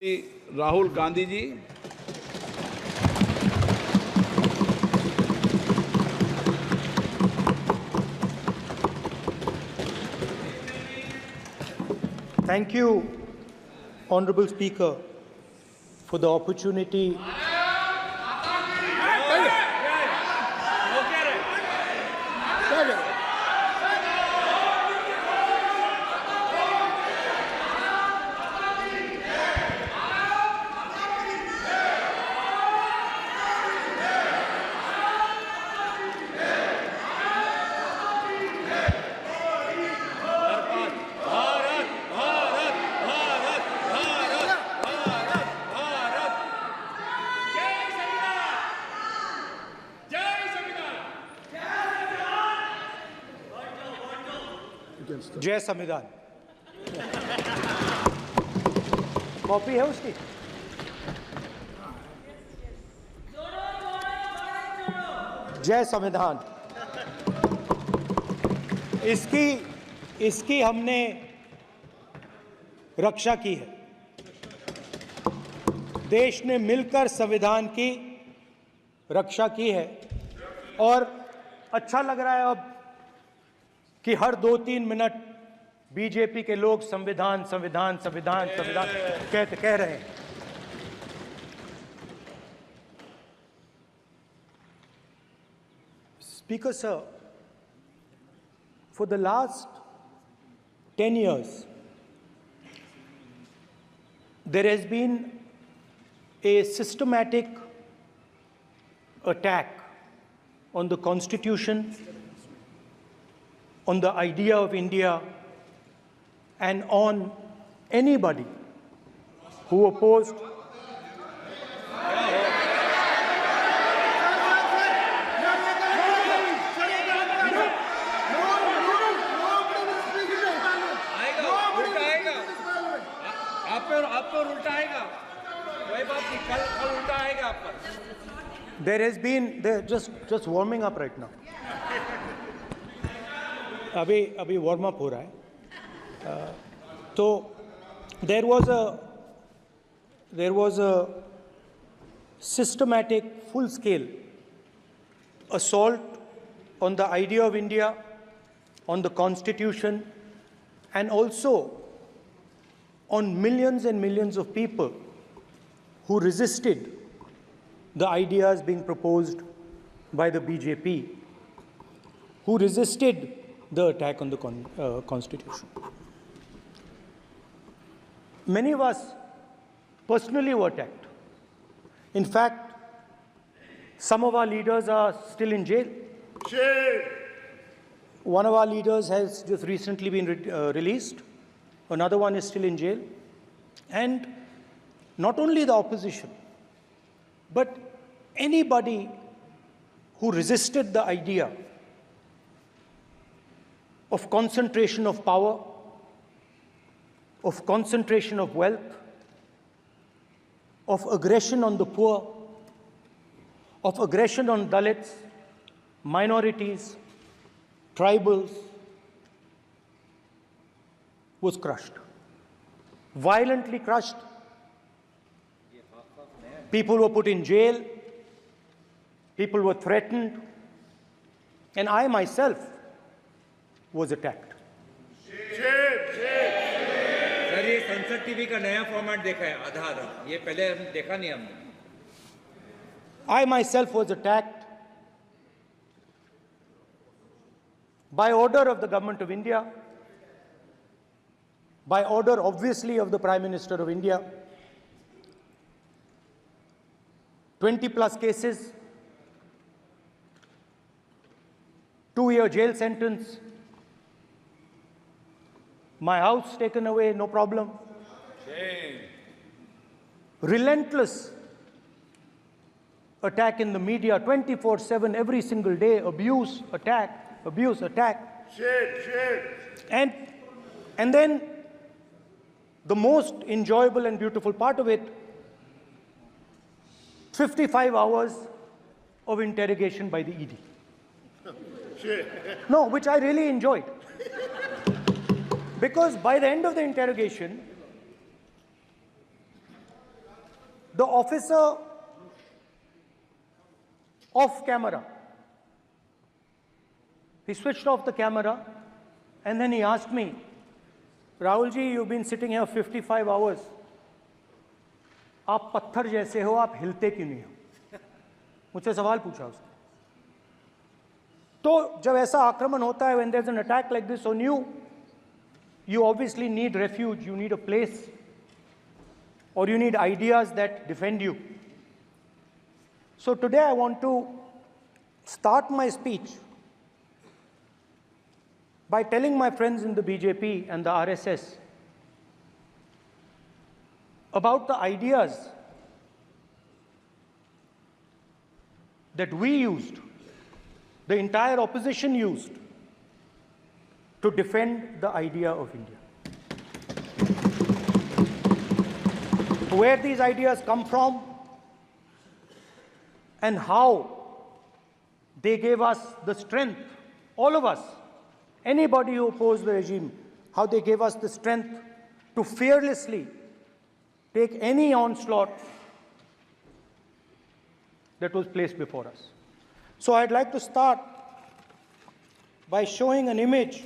Rahul Gandhi ji. Thank you, Honorable Speaker, for the opportunity. जय संविधान। Copy है उसकी? जय संविधान। इसकी हमने रक्षा की है। देश ने मिलकर संविधान की रक्षा की है और अच्छा लग रहा है अब कि हर 2-3 मिनट बीजेपी के लोग संविधान संविधान संविधान संविधान कह रहे हैं। Speaker sir, for the last 10 years, there has been a systematic attack on the Constitution, on the idea of India, and on anybody who opposed There has been just warming up right now. अभी warm up हो रहा है। तो there was a systematic, full-scale assault on the idea of India, on the Constitution, and also on millions and millions of people who resisted the ideas being proposed by the BJP, who resisted the attack on the Constitution. Many of us personally were attacked. In fact, some of our leaders are still in jail. One of our leaders has just recently been released. Another one is still in jail. And not only the opposition, but anybody who resisted the idea of concentration of power, of concentration of wealth, of aggression on the poor, of aggression on Dalits, minorities, tribals, was crushed, violently crushed. People were put in jail, people were threatened, and I myself was attacked. Sir, ये संसद TV का नया format देखा है, आधा ये पहले हम देखा नहीं हमने। I myself was attacked by order of the government of India, by order obviously of the Prime Minister of India. 20+ cases, 2-year jail sentence, my house taken away, no problem. Relentless attack in the media, 24/7, every single day, abuse, attack, abuse, attack. And then the most enjoyable and beautiful part of it, 55 hours of interrogation by the ED. No, which I really enjoyed. Because by the end of the interrogation, the officer off camera, he switched off the camera and then he asked me, Rahul ji, you've been sitting here 55 hours. आप पत्थर जैसे हो, आप हिलते क्यों नहीं हो? मुझसे सवाल पूछा उसने. तो जब ऐसा आक्रमण होता है, when there's an attack like this on you, you obviously need refuge, you need a place, or you need ideas that defend you. So today I want to start my speech by telling my friends in the BJP and the RSS about the ideas that we used, the entire opposition used, to defend the idea of India. Where these ideas come from and how they gave us the strength, all of us, anybody who opposed the regime, how they gave us the strength to fearlessly take any onslaught that was placed before us. So I'd like to start by showing an image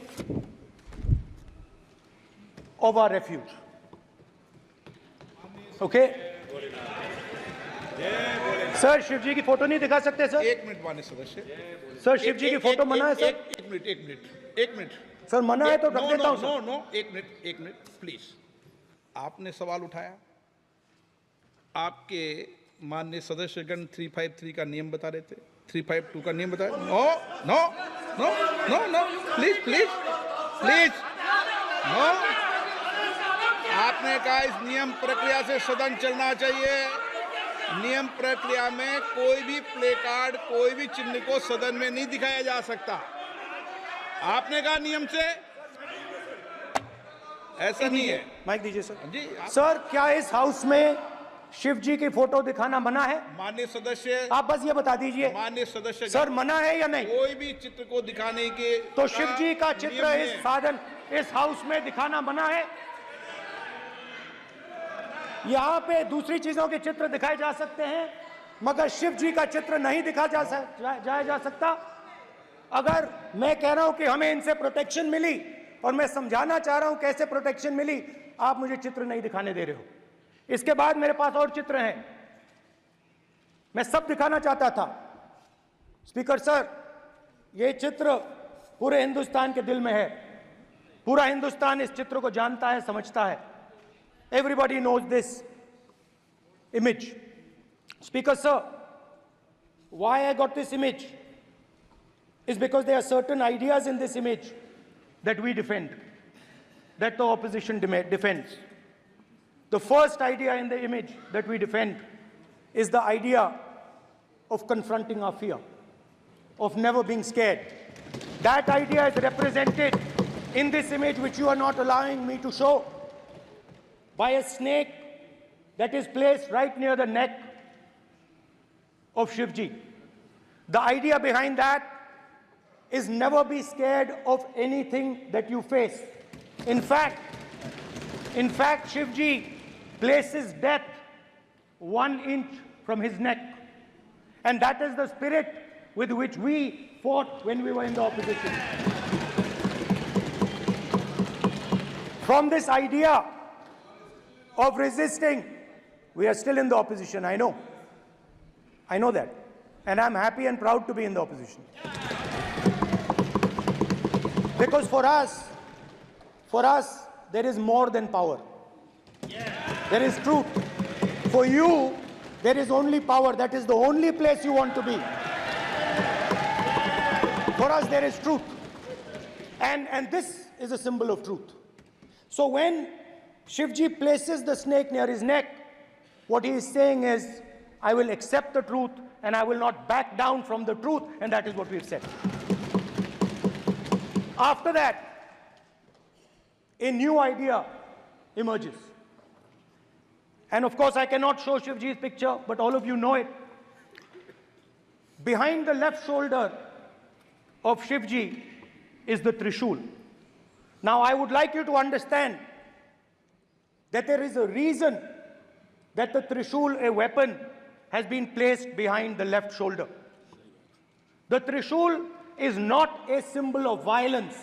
of our refuge. Okay? Sir Shiv ji की photo नहीं दिखा सकते sir? एक minute माननीय सदस्य. Sir Shiv ji की photo मना है सर? एक मिनट सर मना है तो रख देता हूं सर. नो, एक मिनट प्लीज. आपने सवाल उठाया, आपके माननीय सदस्यगण 353 का नियम बता रहे थे, 352 का नियम बताया. No, please no. आपने कहा इस नियम प्रक्रिया से सदन चलना चाहिए. नियम प्रक्रिया में कोई भी प्ले कार्ड, कोई भी चिन्ह को सदन में नहीं दिखाया जा सकता. आपने कहा नियम से, ऐसा नहीं है. माइक दीजिए सर. जी सर क्या इस हाउस में शिव जी की फोटो दिखाना मना है? माननीय सदस्य, आप बस ये बता दीजिए. माननीय सदस्य सर मना है या नहीं? कोई भी चित्र को दिखाने के तो शिव जी का चित्र नियम इस है. साधन इस हाउस में दिखाना मना है? यहाँ पे दूसरी चीजों के चित्र दिखाए जा सकते हैं, मगर शिव जी का चित्र नहीं दिखा जा सकता. अगर मैं कह रहा हूं कि हमें इनसे प्रोटेक्शन मिली और मैं समझाना चाह रहा हूं कैसे प्रोटेक्शन मिली, आप मुझे चित्र नहीं दिखाने दे रहे हो. इसके बाद मेरे पास और चित्र हैं, मैं सब दिखाना चाहता था. स्पीकर सर, ये चित्र पूरे हिंदुस्तान के दिल में है. पूरा हिंदुस्तान इस चित्र को जानता है, समझता है. Everybody knows this image. Speaker sir, why I got this image is because there are certain ideas in this image that we defend, that the opposition defends. The first idea in the image that we defend is the idea of confronting our fear, of never being scared. That idea is represented in this image, which you are not allowing me to show, by a snake that is placed right near the neck of Shivji. The idea behind that is never be scared of anything that you face. In fact, Shivji places death 1 inch from his neck. And that is the spirit with which we fought when we were in the opposition. From this idea of resisting, we are still in the opposition, I know. I know that. And I'm happy and proud to be in the opposition. Because for us, there is more than power. There is truth. For you, there is only power. That is the only place you want to be. For us, there is truth. And this is a symbol of truth. So when Shivji places the snake near his neck, what he is saying is, I will accept the truth and I will not back down from the truth, and that is what we've said. After that, a new idea emerges. And of course, I cannot show Shivji's picture, but all of you know it. Behind the left shoulder of Shivji is the Trishul. Now, I would like you to understand that there is a reason that the Trishul, a weapon, has been placed behind the left shoulder. The Trishul is not a symbol of violence.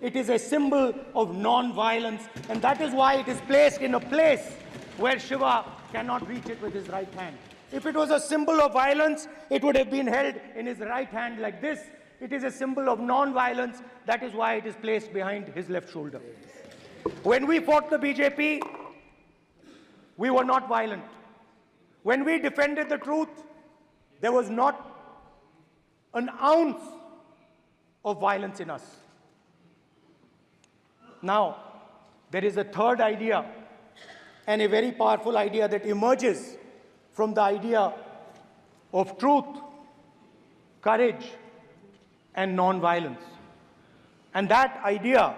It is a symbol of non-violence, and that is why it is placed in a place where Shiva cannot reach it with his right hand. If it was a symbol of violence, it would have been held in his right hand like this. It is a symbol of non-violence. That is why it is placed behind his left shoulder. When we fought the BJP, we were not violent. When we defended the truth, there was not an ounce of violence in us. Now, there is a third idea, and a very powerful idea that emerges from the idea of truth, courage, and non-violence. And that idea,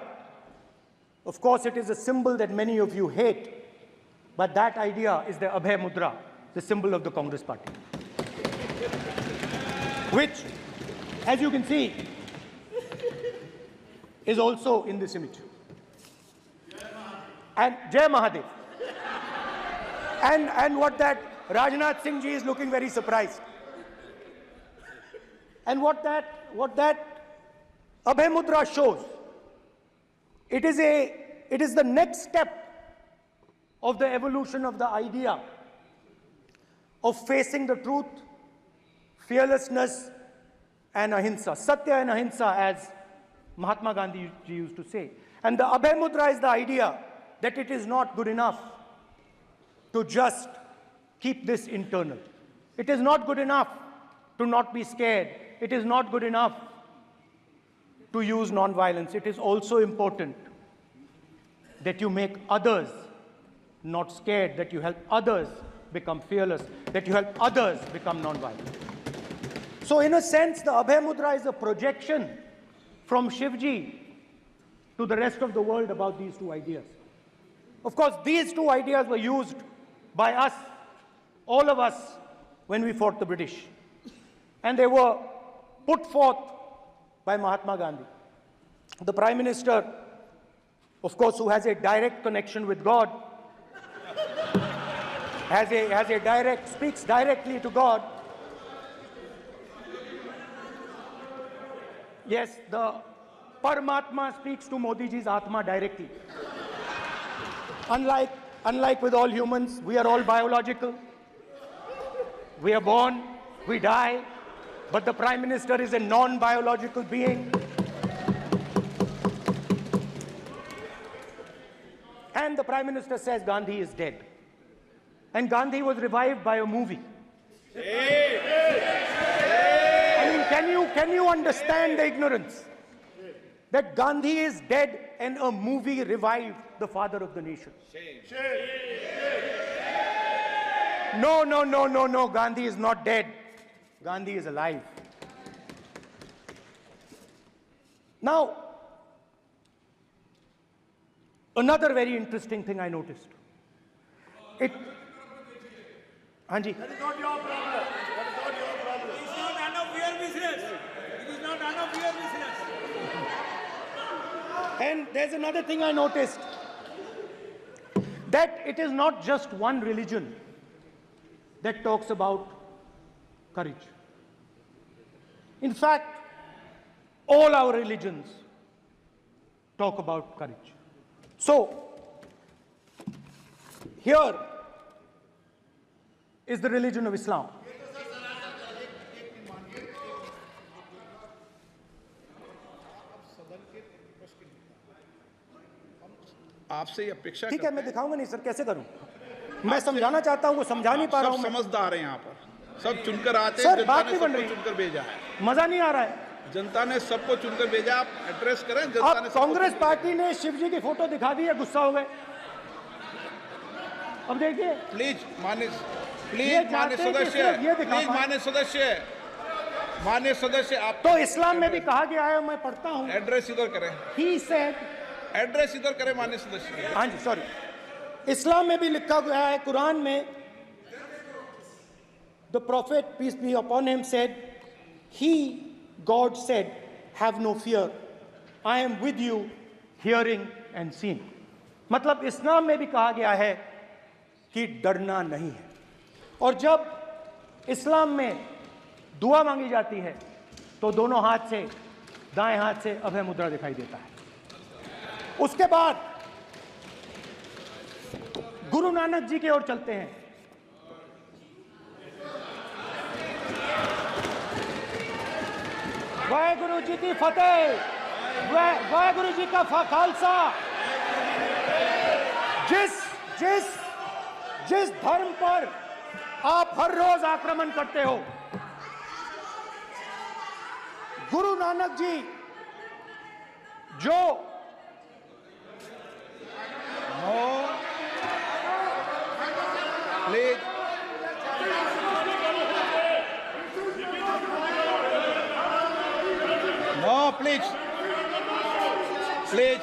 of course, it is a symbol that many of you hate, but that idea is the Abhay Mudra, the symbol of the Congress Party, which, as you can see, is also in this image. And Jai Mahadev. And what that Rajnath Singh ji is looking very surprised. And what that Abhay Mudra shows, it is the next step of the evolution of the idea of facing the truth, fearlessness, and ahimsa. Satya and ahimsa, as Mahatma Gandhi ji used to say. And the Abhay Mudra is the idea that it is not good enough to just keep this internal. It is not good enough to not be scared. It is not good enough to use non-violence. It is also important that you make others not scared, that you help others become fearless, that you help others become non-violent. So in a sense, the Abhay Mudra is a projection from Shivji to the rest of the world about these two ideas. Of course, these two ideas were used by us, all of us, when we fought the British. And they were put forth by Mahatma Gandhi. The Prime Minister, of course, who has a direct connection with God, speaks directly to God. Yes, the Paramatma speaks to Modi ji's Atma directly. Unlike with all humans, we are all biological. We are born, we die, but the Prime Minister is a non-biological being. And the Prime Minister says Gandhi is dead. And Gandhi was revived by a movie. I mean, can you understand the ignorance? That Gandhi is dead and a movie revived the father of the nation. No, Gandhi is not dead. Gandhi is alive. Now, another very interesting thing I noticed. Hanji. That is not your problem. That is not your problem. It is not none of your business. It is not none of your business. And there's another thing I noticed. That it is not just one religion that talks about courage. In fact, all our religions talk about courage. So, here is the religion of Islam. आपसे ये अपेक्षा ठीक है, मैं दिखाऊंगा नहीं sir, कैसे करूं? मैं समझाना चाहता हूं, वो समझा नहीं पा रहा हूं। सब समझदार हैं यहाँ पर, सब चुनकर आते हैं। सर, बात नहीं बन जनता ने रही। सबको चुनकर भेजा है। मजा नहीं आ रहा है। जनता ने सबको चुनकर भेजा, आप एड्रेस करें। जनता ने अब कांग्रेस पार्टी ने शिवजी की फोटो दिखा दी है, गुस्सा हो गए। अब देखिए, प्लीज मान्य सदस्य आप तो इस्लाम में भी कहा गया है, मैं पढ़ता हूं। एड्रेस इधर करें। He said, एड्रेस इधर करें मान्य सदस्य। हाँ जी, सॉरी, इस्लाम में भी लिखा गया है, कुरान में, the prophet, peace be upon him, said, God said, have no fear, I am with you, hearing and seeing. मतलब इस्लाम में भी कहा गया है, कि डरना नहीं है। और जब इस्लाम में दुआ मांगी जाती है तो दोनों हाथ से, दाएं हाथ से अभय मुद्रा दिखाई देता है। उसके बाद गुरु नानक जी की ओर चलते हैं। वाहेगुरु जी की फतेह, वाहेगुरु जी का खालसा। जिस धर्म पर आप हर रोज आक्रमण करते हो, गुरु नानक जी जो please no, please please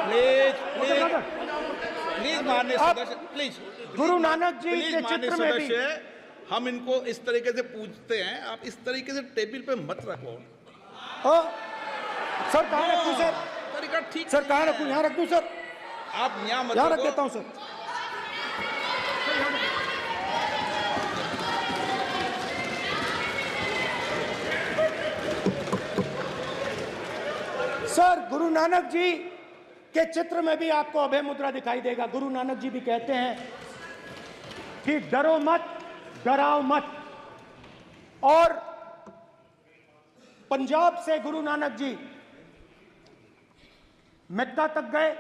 please please please माननीय सदस्य, please Guru Nanak ji please के माननीय चित्र में भी सदस्य, हम इनको इस तरीके से पूछते हैं, आप इस तरीके से टेबल पे मत रखो। सर कहाँ रख दूं सर? तरीका ठीक सर कहाँ नहीं रखूं? है। यहाँ रख दूं सर? आप यहाँ मत यहाँ रख रखो। देता हूं सर। सर गुरु नानक जी के चित्र में भी आपको अभय मुद्रा दिखाई देगा। गुरु नानक जी भी कहते हैं कि डरो मत, डराओ मत। और पंजाब से गुरु नानक जी मक्का तक गए,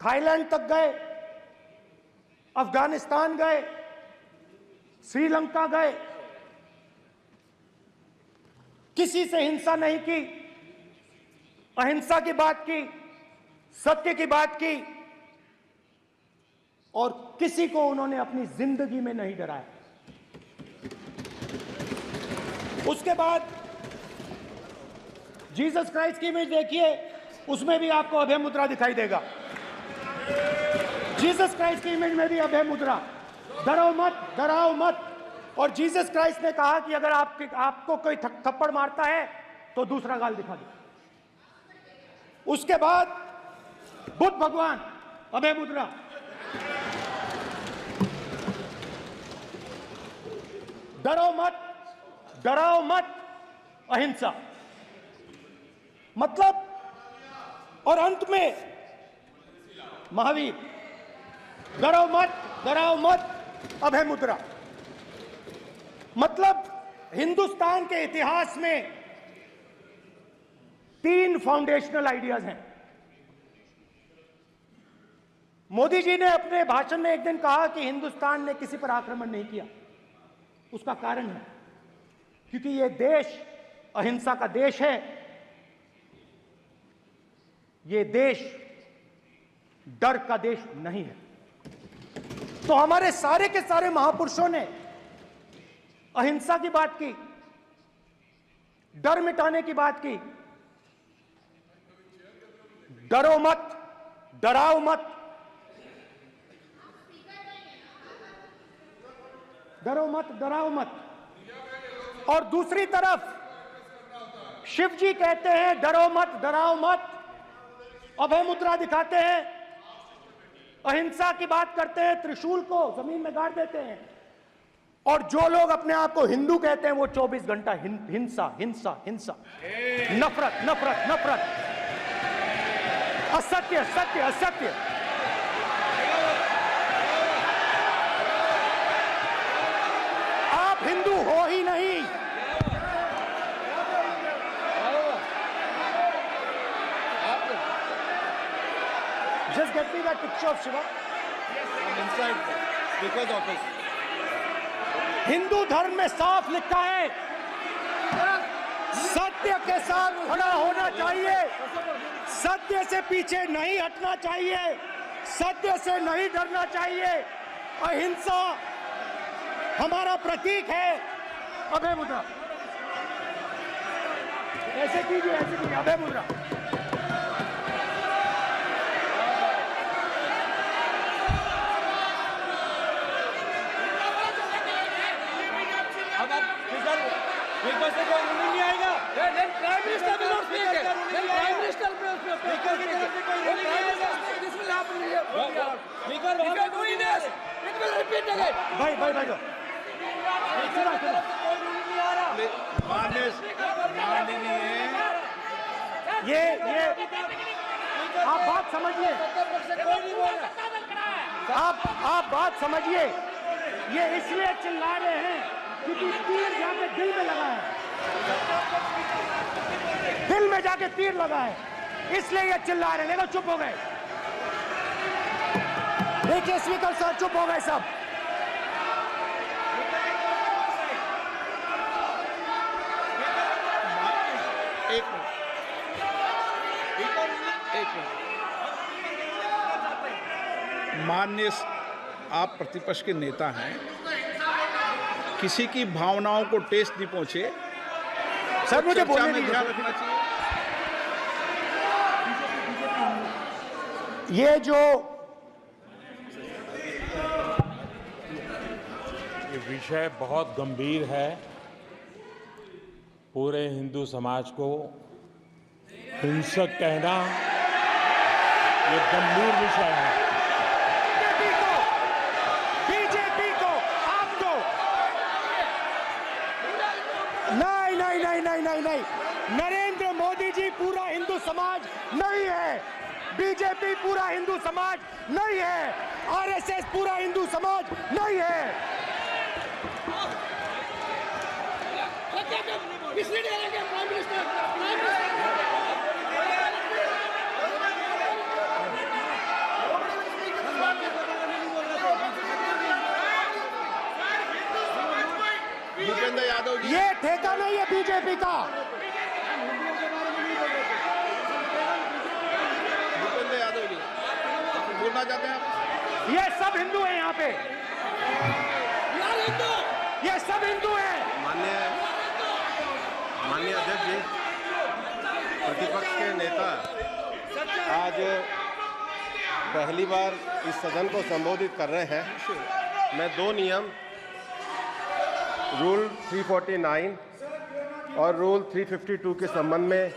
थाईलैंड तक गए, अफगानिस्तान गए, श्रीलंका गए, किसी से हिंसा नहीं की, अहिंसा की बात की, सत्य की बात की, और किसी को उन्होंने अपनी जिंदगी में नहीं डराया। उसके बाद जीसस क्राइस्ट की इमेज देखिए, उसमें भी आपको अभय मुद्रा दिखाई देगा। जीसस क्राइस्ट की इमेज में भी अभय मुद्रा, डरो मत, डराओ मत। और जीसस क्राइस्ट ने कहा कि अगर आपको कोई थप्पड़ मारता है तो दूसरा गाल दिखा दो। उसके बाद बुद्ध भगवान, अभय मुद्रा। डरो मत, डराओ मत, अहिंसा। मतलब, और अंत में महावीर, डरो मत, डराओ मत, अभय मुद्रा। मतलब हिंदुस्तान के इतिहास में 3 फाउंडेशनल आइडियाज हैं। मोदी जी ने अपने भाषण में एक दिन कहा कि हिंदुस्तान ने किसी पर आक्रमण नहीं किया। उसका कारण है क्योंकि यह देश अहिंसा का देश है। यह देश डर का देश नहीं है। तो हमारे सारे के सारे महापुरुषों ने अहिंसा की बात की, डर मिटाने की बात की। डरो मत, डराओ मत, डरो मत, डराओ मत। और दूसरी तरफ शिव जी कहते हैं डरो मत, डराओ मत, अभय मुद्रा दिखाते हैं, अहिंसा की बात करते हैं, त्रिशूल को जमीन में गाड़ देते हैं। और जो लोग अपने आप को हिंदू कहते हैं वो 24 घंटा हिंसा, हिंसा, हिंसा, नफरत, नफरत, नफरत, असत्य, सत्य, असत्य। आप हिंदू हो ही नहीं। Just get me that picture of Shiva. inside speaker's office. Hindu धर्म में साफ लिखा है, सत्य के साथ खड़ा होना चाहिए, सत्य से पीछे नहीं हटना चाहिए, सत्य से नहीं डरना चाहिए। अहिंसा हमारा प्रतीक है। अभय मुद्रा ऐसे कीजिए, ऐसे कीजिए, अभय मुद्रा। नहीं आएगा। Then Prime Minister will not speak. Then Prime Minister will speak. भाई भाई भाई ये आप बात समझिए, आप बात समझिए। ये इसलिए चिल्ला रहे हैं क्योंकि तीर जाके दिल में लगा है, दिल में जाके तीर लगा है, इसलिए ये चिल्ला रहे हैं। देखो चुप हो गए, देखिए स्पीकर सर चुप हो गए सब। एक मिनट। माननीय आप प्रतिपक्ष के नेता हैं, किसी की भावनाओं को ठेस नहीं पहुंचे सर मुझे चर्चा बोलने में दीजिए। ध्यान रखना चाहिए। ये जो ये विषय बहुत गंभीर है, पूरे हिंदू समाज को हिंसक कहना ये गंभीर विषय है। बीजेपी को आपको नहीं, नरेंद्र मोदी जी पूरा हिंदू समाज नहीं है, बीजेपी पूरा हिंदू समाज नहीं है, आरएसएस पूरा हिंदू समाज नहीं है। भूपेंद्र यादव जी, ये ठेका नहीं है बीजेपी का। भूपेंद्र यादव जी बोलना चाहते हैं आप? ये सब हिंदू हैं यहाँ पे, ये सब हिंदू हैं। माननीय अध्यक्ष जी, प्रतिपक्ष के नेता आज पहली बार इस सदन को संबोधित कर रहे हैं। मैं दो नियम रूल 349 और रूल 352 के संबंध में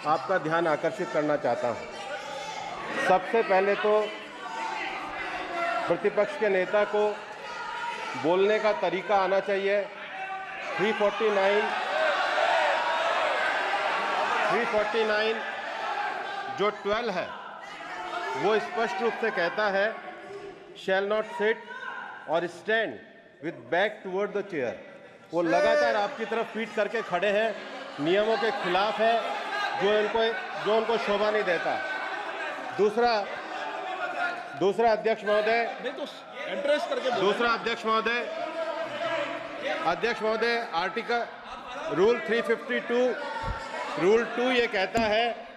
आपका ध्यान आकर्षित करना चाहता हूं। सबसे पहले तो प्रतिपक्ष के नेता को बोलने का तरीका आना चाहिए। 349 जो 12 है वो स्पष्ट रूप से कहता है शैल नॉट सिट और stand with back toward the chair. वो लगातार आपकी तरफ पीठ करके खड़े हैं, नियमों के खिलाफ है, जो उनको शोभा नहीं देता। दूसरा अध्यक्ष महोदय, नहीं तो एड्रेस करके बोलो। दूसरा अध्यक्ष महोदय आर्टिकल रूल 352 रूल 2 ये कहता है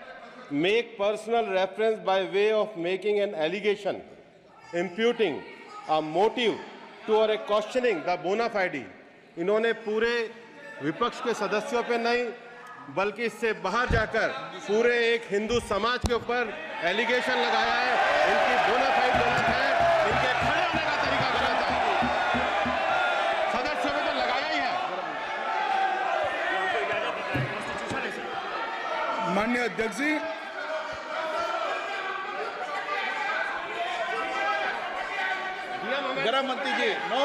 make personal reference by way of making an allegation imputing a motive to और ए क्वेश्चनिंग द बोना फाइडी। इन्होंने पूरे विपक्ष के सदस्यों पे नहीं बल्कि इससे बाहर जाकर पूरे एक हिंदू समाज के ऊपर एलिगेशन लगाया है। इनकी बोना फाइड गलत है, इनके खड़े होने का तरीका गलत है। सदस्यों में तो लगाया ही है। माननीय अध्यक्ष जी, गृह मंत्री जी, नो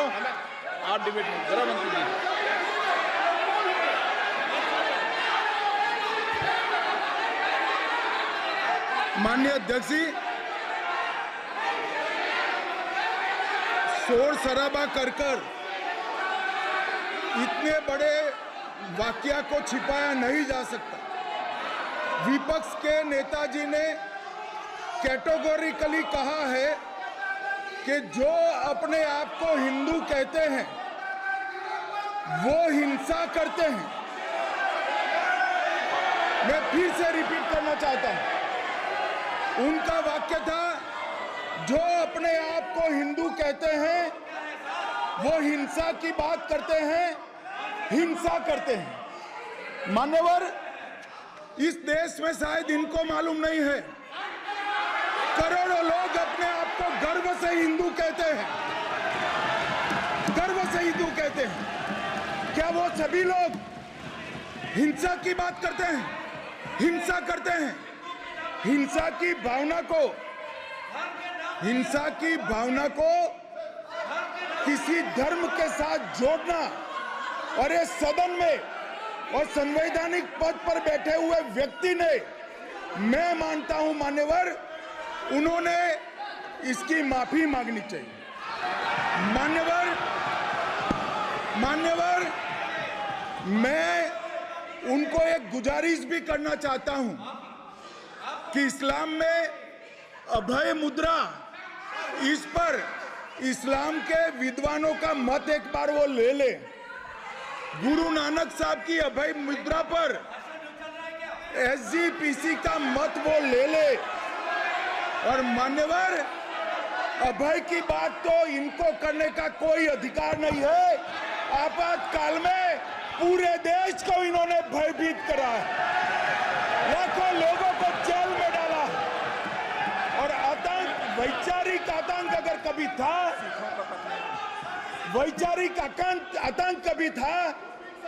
आप डिबेट में गृह मंत्री जी। माननीय अध्यक्ष जी, शोर शराबा कर इतने बड़े वाकया को छिपाया नहीं जा सकता। विपक्ष के नेताजी ने कैटेगोरिकली कहा है कि जो अपने आप को हिंदू कहते हैं वो हिंसा करते हैं। मैं फिर से रिपीट करना चाहता हूं, उनका वाक्य था जो अपने आप को हिंदू कहते हैं वो हिंसा की बात करते हैं, हिंसा करते हैं। मान्यवर, इस देश में शायद इनको मालूम नहीं है, करोड़ों लोग अपने आप को गर्व से हिंदू कहते हैं, गर्व से हिंदू कहते हैं। क्या वो सभी लोग हिंसा की बात करते हैं, हिंसा करते हैं? हिंसा की भावना को किसी धर्म के साथ जोड़ना, और ये सदन में और संवैधानिक पद पर बैठे हुए व्यक्ति ने, मैं मानता हूं मान्यवर, उन्होंने इसकी माफी मांगनी चाहिए। मान्यवर, मैं उनको एक गुजारिश भी करना चाहता हूं कि इस्लाम में अभय मुद्रा, इस पर इस्लाम के विद्वानों का मत एक बार वो ले ले। गुरु नानक साहब की अभय मुद्रा पर SGPC का मत वो ले ले। और मान्यवर, अभय की बात तो इनको करने का कोई अधिकार नहीं है। आपातकाल में पूरे देश को इन्होंने भयभीत करा है, लाखों लोगों को जेल में डाला। और आतंक, वैचारिक आतंक अगर कभी था, वैचारिक आतंक कभी था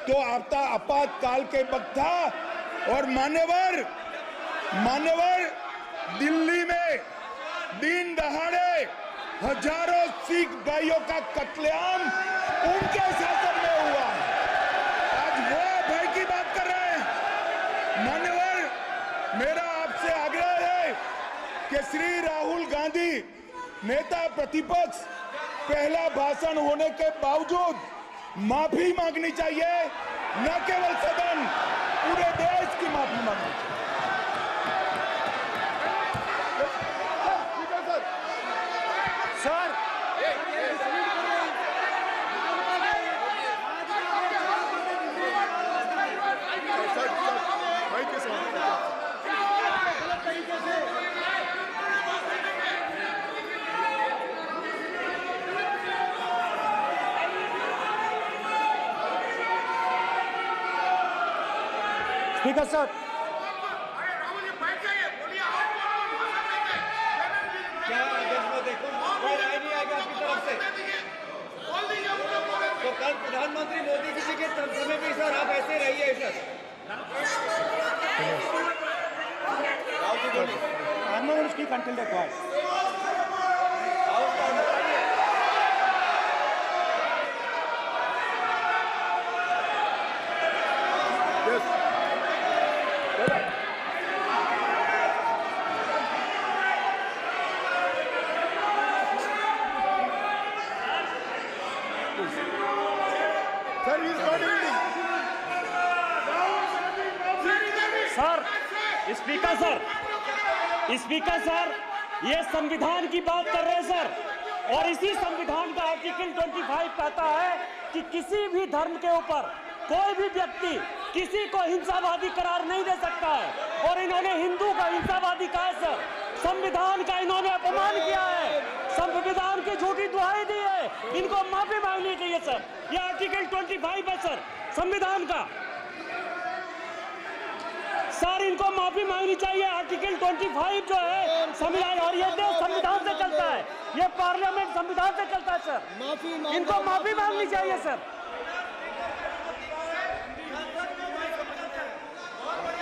तो आपातकाल के वक्त था। और मान्यवर, दिल्ली में दिन दहाड़े हजारों सिख भाइयों का कत्लेआम उनके शासन में हुआ। आज वो भय की बात कर रहे हैं। मान्यवर, मेरा आपसे आग्रह है कि श्री राहुल गांधी, नेता प्रतिपक्ष, पहला भाषण होने के बावजूद माफी मांगनी चाहिए। न केवल सदन, पूरे देश की माफी मांगनी चाहिए। सर, स्पीकर सर, तो कल प्रधानमंत्री मोदी जी के समय भी सर आप ऐसे रहिए sir. I'm not going to speak until they're quiet. Speaker sir, ये संविधान की बात कर रहे हैं सर, और इसी संविधान का आर्टिकल 25 कहता है कि किसी भी धर्म के ऊपर कोई भी व्यक्ति किसी को हिंसावादी करार नहीं दे सकता है। और इन्होंने हिंदू का हिंसावादी कहा है सर, संविधान का इन्होंने अपमान किया है, संविधान की झूठी दुहाई दी है, इनको माफी मांगनी चाहिए सर। ये आर्टिकल 25 है सर संविधान का, सर इनको माफी मांगनी चाहिए। आर्टिकल 25 जो है संविधान, और ये देश संविधान से चलता है, ये पार्लियामेंट संविधान से चलता है सर, इनको माफी मांगनी चाहिए सर।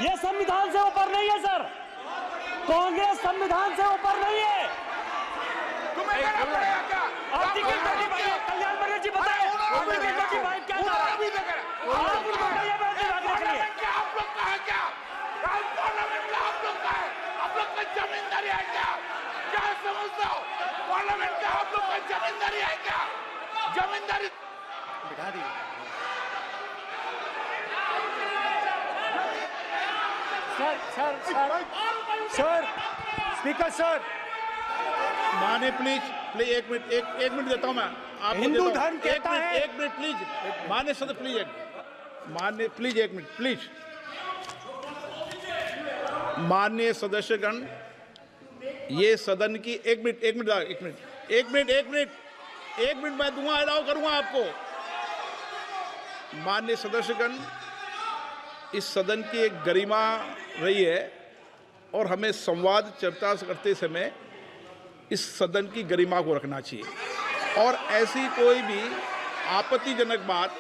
ये संविधान से ऊपर नहीं है सर, कांग्रेस संविधान से ऊपर नहीं है। आर्टिकल 25, कल्याण बनर्जी जी बताए आर्टिकल 25 क्या था? आप उनको कहिए आप लोग कहा क्या? पार्लियामेंट में आप लोग का है, आप लोग का जमींदारी है क्या? क्या समझते हो? पार्लियामेंट का आप लोग का जमींदारी है क्या? जमींदारी बिठा दी। सर, स्पीकर सर, माने प्लीज एक मिनट देता हूं मैं आपको। हिंदू धर्म कहता है, एक मिनट प्लीज, माने सदस्य प्लीज, मान्य प्लीज, एक मिनट प्लीज। माननीय सदस्यगण, ये सदन की एक मिनट मैं दूंगा, अलाउ करूंगा आपको। माननीय सदस्यगण, इस सदन की एक गरिमा रही है और हमें संवाद चर्चा करते समय इस सदन की गरिमा को रखना चाहिए। और ऐसी कोई भी आपत्तिजनक बात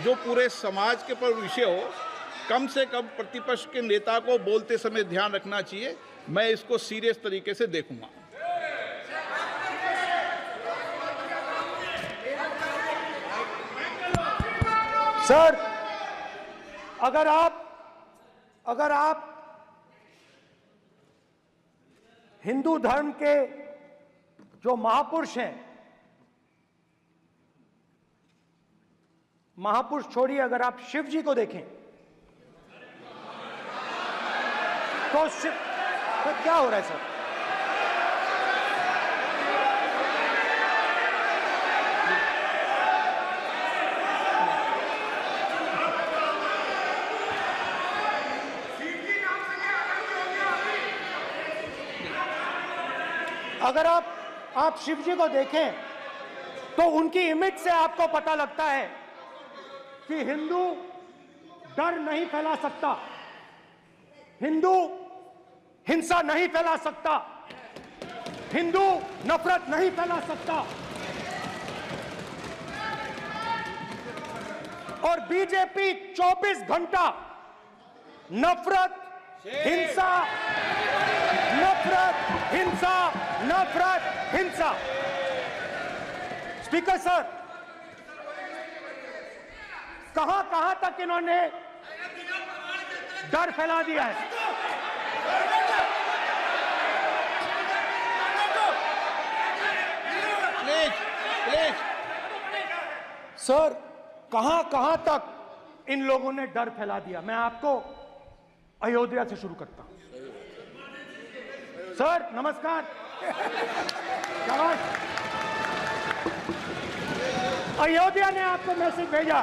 जो पूरे समाज के पर विषय हो, कम से कम प्रतिपक्ष के नेता को बोलते समय ध्यान रखना चाहिए। मैं इसको सीरियस तरीके से देखूंगा। सर, अगर आप हिंदू धर्म के जो महापुरुष हैं, महापुरुष छोड़िए, अगर आप शिव जी को देखें तो क्या हो रहा है सर? अगर आप शिव जी को देखें तो उनकी इमेज से आपको पता लगता है कि हिंदू डर नहीं फैला सकता, हिंदू हिंसा नहीं फैला सकता, हिंदू नफरत नहीं फैला सकता। और बीजेपी 24 घंटा नफरत, हिंसा, नफरत, हिंसा, नफरत, हिंसा। स्पीकर सर, कहां तक इन्होंने डर फैला दिया है? सर, कहां तक इन लोगों ने डर फैला दिया? मैं आपको अयोध्या से शुरू करता हूं। सर नमस्कार, अयोध्या ने आपको मैसेज भेजा,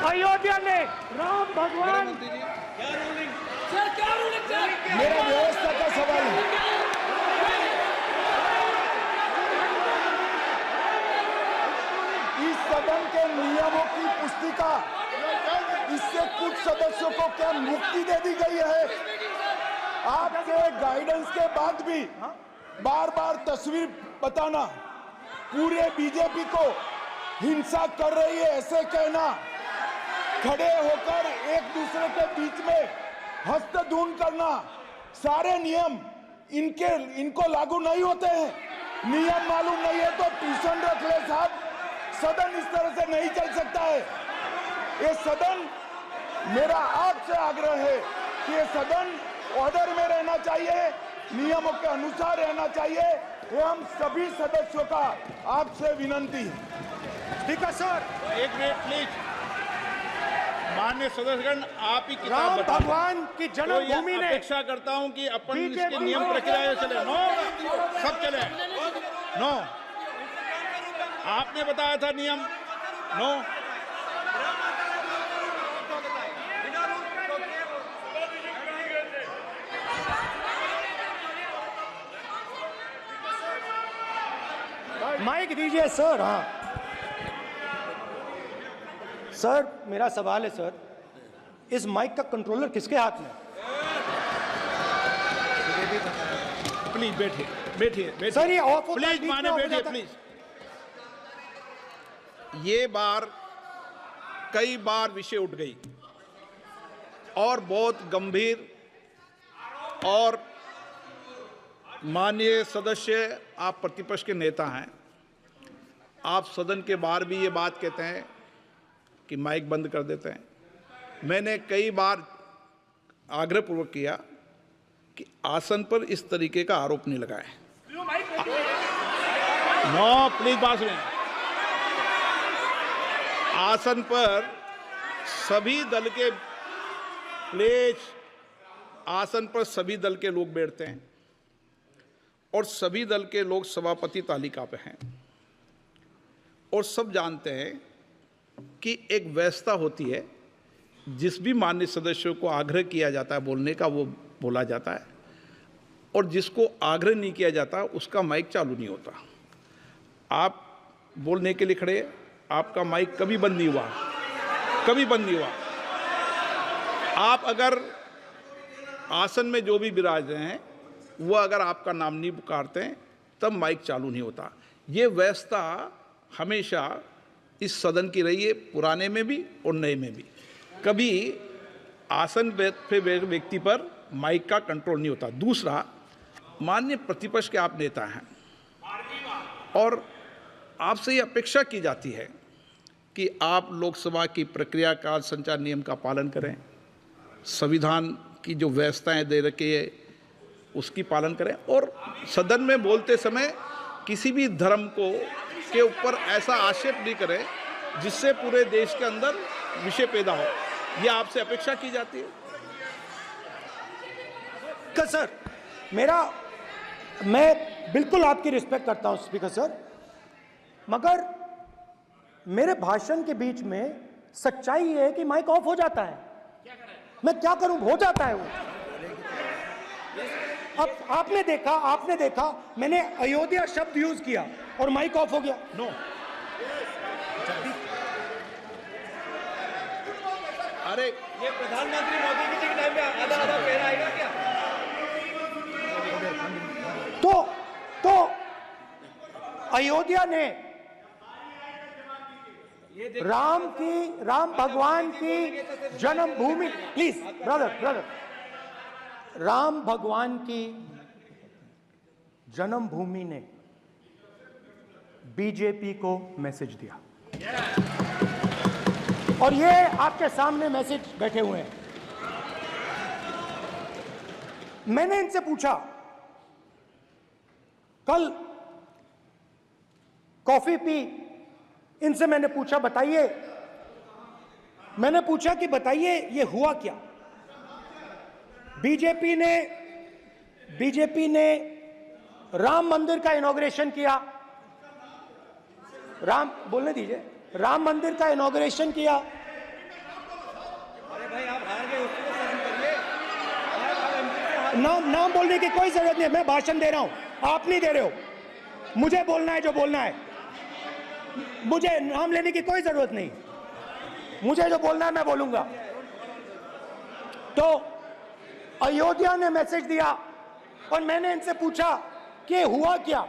अयोध्या ने राम भगवान, मेरा व्यवस्था का सवाल है। इस सदन के नियमों की पुस्तिका, इससे कुछ सदस्यों को क्या मुक्ति दे दी गई है? आपके गाइडेंस के बाद भी बार बार तस्वीर बताना, पूरे बीजेपी को हिंसा कर रही है ऐसे कहना, खड़े होकर एक दूसरे के बीच में हस्तधून करना, सारे नियम इनको लागू नहीं होते हैं। नियम मालूम नहीं है तो ट्यूशन रख ले साहब, सदन इस तरह से नहीं चल सकता है। ये सदन, मेरा आपसे आग्रह है कि ये सदन ऑर्डर में रहना चाहिए, नियमों के अनुसार रहना चाहिए। ये हम सभी सदस्यों का आपसे विनंती है। स्पीकर सर, एक मिनट प्लीज। माननीय सदस्यगण, आप ही किताब राम बताओ। भगवान की जन्मभूमि तो ने, अपेक्षा करता हूं कि अपन इसके नियम प्रक्रिया चले। नो, सब चले। नो, आपने बताया था नियम। नो, माइक दीजिए सर। हाँ सर, मेरा सवाल है सर, इस माइक का कंट्रोलर किसके हाथ में? प्लीज बैठिए सर ये ऑफ होता है, प्लीज बीच में माने ऑफ हो बैठिए जाता है। प्लीज। ये बार कई बार विषय उठ गई और बहुत गंभीर, और माननीय सदस्य, आप प्रतिपक्ष के नेता हैं, आप सदन के बाहर भी ये बात कहते हैं कि माइक बंद कर देते हैं। मैंने कई बार आग्रहपूर्वक किया कि आसन पर इस तरीके का आरोप नहीं लगाएं। नो, प्लीज बात सुनिए। आसन पर सभी दल के, प्लीज, आसन पर सभी दल के लोग बैठते हैं और सभी दल के लोग सभापति तालिका पे हैं, और सब जानते हैं कि एक व्यवस्था होती है, जिस भी माननीय सदस्यों को आग्रह किया जाता है बोलने का वो बोला जाता है, और जिसको आग्रह नहीं किया जाता उसका माइक चालू नहीं होता। आप बोलने के लिए खड़े, आपका माइक कभी बंद नहीं हुआ, कभी बंद नहीं हुआ। आप अगर आसन में जो भी विराज रहे हैं वो अगर आपका नाम नहीं पुकारते हैं तब माइक चालू नहीं होता। ये व्यवस्था हमेशा इस सदन की रही है, पुराने में भी और नए में भी। कभी आसन पे व्यक्ति पर माइक का कंट्रोल नहीं होता। दूसरा, माननीय प्रतिपक्ष के आप नेता हैं और आपसे ये अपेक्षा की जाती है कि आप लोकसभा की प्रक्रिया का संचार नियम का पालन करें, संविधान की जो व्यवस्थाएं दे रखी है उसकी पालन करें, और सदन में बोलते समय किसी भी धर्म को के ऊपर ऐसा आक्षेप नहीं करें जिससे पूरे देश के अंदर विषय पैदा हो। यह आपसे अपेक्षा की जाती है। सर, मैं बिल्कुल आपकी रिस्पेक्ट करता हूं स्पीकर सर, मगर मेरे भाषण के बीच में सच्चाई है कि माइक ऑफ हो जाता है। मैं क्या करूं, हो जाता है वो। अब आपने देखा मैंने अयोध्या शब्द यूज किया और माइक ऑफ हो गया। नो, अरे ये प्रधानमंत्री मोदी जी के टाइम में आधा पैर आएगा क्या? तो अयोध्या ने राम भगवान की जन्मभूमि, प्लीज ब्रदर, राम भगवान की जन्मभूमि ने बीजेपी को मैसेज दिया, और ये आपके सामने मैसेज बैठे हुए हैं। मैंने इनसे पूछा, कल कॉफी पी, इनसे मैंने पूछा कि बताइए ये हुआ क्या। बीजेपी ने राम मंदिर का इनॉग्रेशन किया, बोलने दीजिए, राम मंदिर का इनॉग्रेशन किया। अरे भाई आप हार गए, उसको सहन करिए। नाम बोलने की कोई जरूरत नहीं है, मैं भाषण दे रहा हूं, आप नहीं दे रहे हो। मुझे बोलना है जो बोलना है, मुझे नाम लेने की कोई जरूरत नहीं, मुझे जो बोलना है मैं बोलूंगा। तो अयोध्या ने मैसेज दिया और मैंने इनसे पूछा कि हुआ क्या,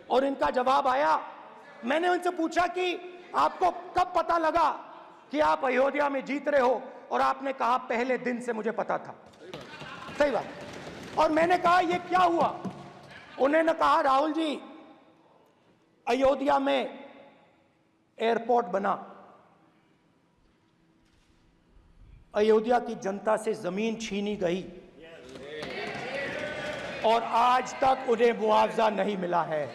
और इनका जवाब आया। मैंने उनसे पूछा कि आपको कब पता लगा कि आप अयोध्या में जीत रहे हो, और आपने कहा पहले दिन से मुझे पता था। सही बात। और मैंने कहा ये क्या हुआ, उन्होंने कहा राहुल जी अयोध्या में एयरपोर्ट बना, अयोध्या की जनता से जमीन छीनी गई और आज तक उन्हें मुआवजा नहीं मिला है।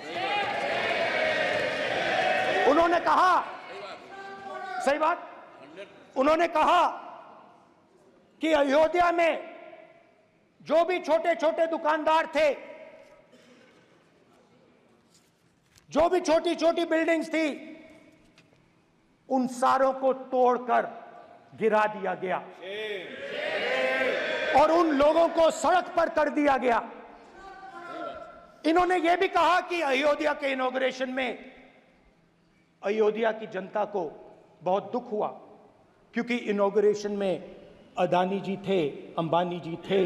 उन्होंने कहा, सही बात, उन्होंने कहा कि अयोध्या में जो भी छोटे छोटे दुकानदार थे, जो भी छोटी छोटी बिल्डिंग्स थी, उन सारों को तोड़कर गिरा दिया गया और उन लोगों को सड़क पर कर दिया गया। इन्होंने यह भी कहा कि अयोध्या के इनॉग्रेशन में अयोध्या की जनता को बहुत दुख हुआ, क्योंकि इनॉग्रेशन में अदानी जी थे, अंबानी जी थे,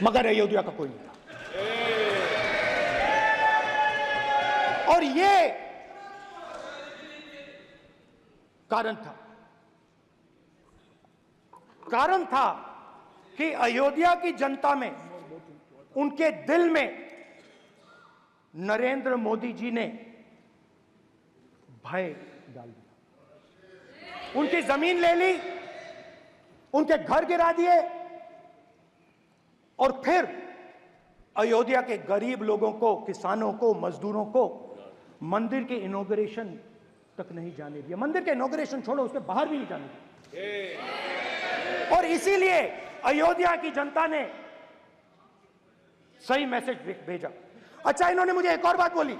मगर अयोध्या का कोई नहीं था। और ये कारण था कि अयोध्या की जनता में, उनके दिल में नरेंद्र मोदी जी ने भय डाल दिया। उनकी जमीन ले ली, उनके घर गिरा दिए, और फिर अयोध्या के गरीब लोगों को, किसानों को, मजदूरों को मंदिर के इनॉग्रेशन तक नहीं जाने दिया। मंदिर के इनॉग्रेशन छोड़ो, उसके बाहर भी नहीं जाने दिया। और इसीलिए अयोध्या की जनता ने सही मैसेज भेजा। अच्छा, इन्होंने मुझे एक और बात बोली,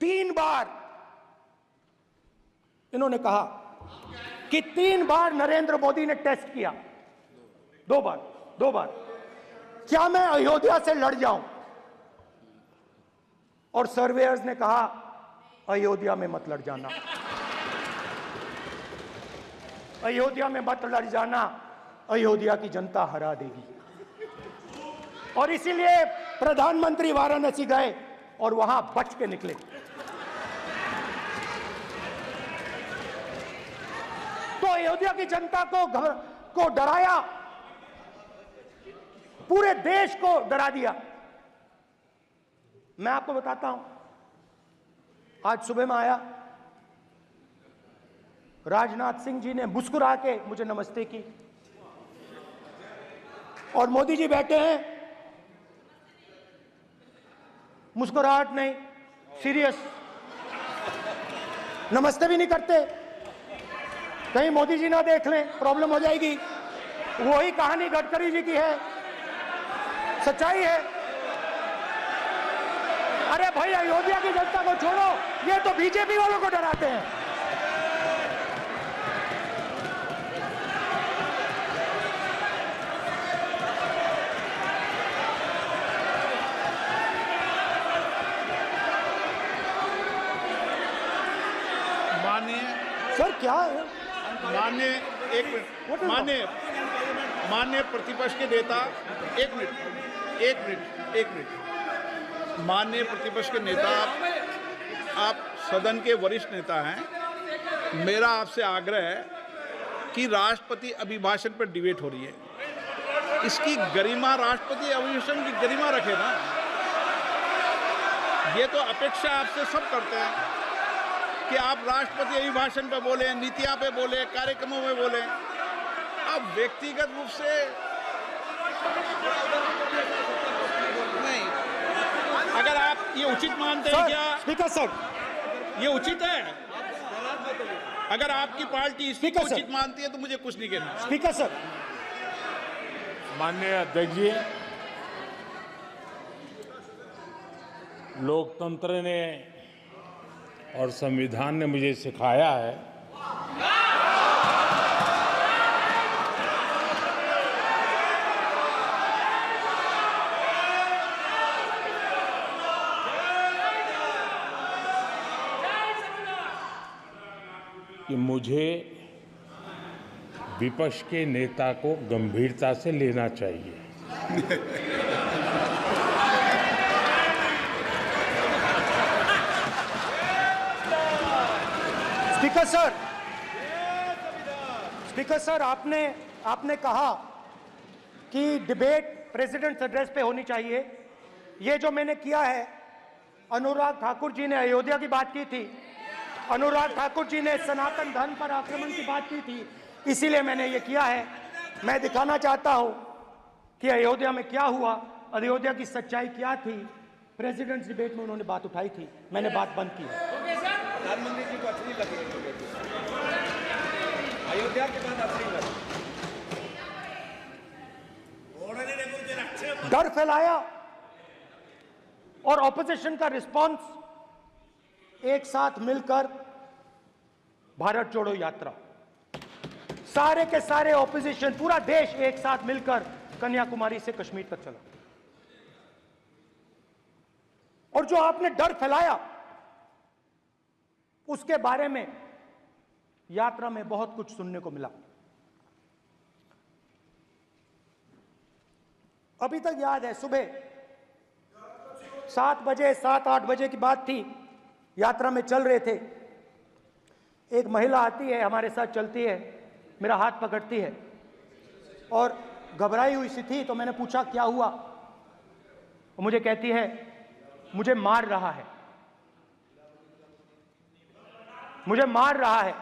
3 बार इन्होंने कहा कि 3 बार नरेंद्र मोदी ने टेस्ट किया, 2 बार क्या मैं अयोध्या से लड़ जाऊं, और सर्वेयर्स ने कहा अयोध्या में मत लड़ जाना, अयोध्या में मत लड़ जाना, अयोध्या की जनता हरा देगी। और इसीलिए प्रधानमंत्री वाराणसी गए और वहां बच के निकले। तो अयोध्या की जनता को डराया, पूरे देश को डरा दिया। मैं आपको बताता हूं, आज सुबह में आया, राजनाथ सिंह जी ने मुस्कुरा के मुझे नमस्ते की, और मोदी जी बैठे हैं, मुस्कुराहट नहीं, सीरियस, नमस्ते भी नहीं करते। कहीं मोदी जी ना देख लें, प्रॉब्लम हो जाएगी। वही कहानी गडकरी जी की है, सच्चाई है। अरे भाई, अयोध्या की जनता को छोड़ो, ये तो बीजेपी वालों को डराते हैं। सर क्या है? माननीय प्रतिपक्ष के नेता, एक मिनट, माननीय प्रतिपक्ष के नेता, आप सदन के वरिष्ठ नेता हैं। मेरा आपसे आग्रह है कि राष्ट्रपति अभिभाषण पर डिबेट हो रही है, इसकी गरिमा, राष्ट्रपति अभिभाषण की गरिमा रखे ना। ये तो अपेक्षा आपसे सब करते हैं कि आप राष्ट्रपति अभिभाषण पे बोले, नीतियां पे बोले, कार्यक्रमों में बोले। आप व्यक्तिगत रूप से नहीं, अगर आप ये उचित मानते हैं क्या? स्पीकर सर, ये उचित है? अगर आपकी पार्टी इसको उचित मानती है तो मुझे कुछ नहीं कहना। स्पीकर सर, माननीय अध्यक्ष जी, लोकतंत्र ने और संविधान ने मुझे सिखाया है कि मुझे विपक्ष के नेता को गंभीरता से लेना चाहिए। स्पीकर सर, आपने कहा कि डिबेट प्रेसिडेंट्स एड्रेस पे होनी चाहिए। ये जो मैंने किया है, अनुराग ठाकुर जी ने अयोध्या की बात की थी, अनुराग ठाकुर जी ने सनातन धर्म पर आक्रमण की बात की थी, इसीलिए मैंने ये किया है। मैं दिखाना चाहता हूं कि अयोध्या में क्या हुआ, अयोध्या की सच्चाई क्या थी। प्रेसिडेंट्स डिबेट में उन्होंने बात उठाई थी, मैंने बात बंद की है। प्रधानमंत्री जी को अच्छी लगी अयोध्या के बाद अच्छी लगी, डर फैलाया और ऑपोजिशन का रिस्पांस एक साथ मिलकर भारत जोड़ो यात्रा, सारे के सारे ऑपोजिशन, पूरा देश एक साथ मिलकर कन्याकुमारी से कश्मीर तक चला। और जो आपने डर फैलाया, उसके बारे में यात्रा में बहुत कुछ सुनने को मिला। अभी तक याद है, सुबह 7 बजे, 7-8 बजे की बात थी, यात्रा में चल रहे थे। एक महिला आती है, हमारे साथ चलती है, मेरा हाथ पकड़ती है और घबराई हुई सी थी। तो मैंने पूछा क्या हुआ, और मुझे कहती है मुझे मार रहा है, मुझे मार रहा है।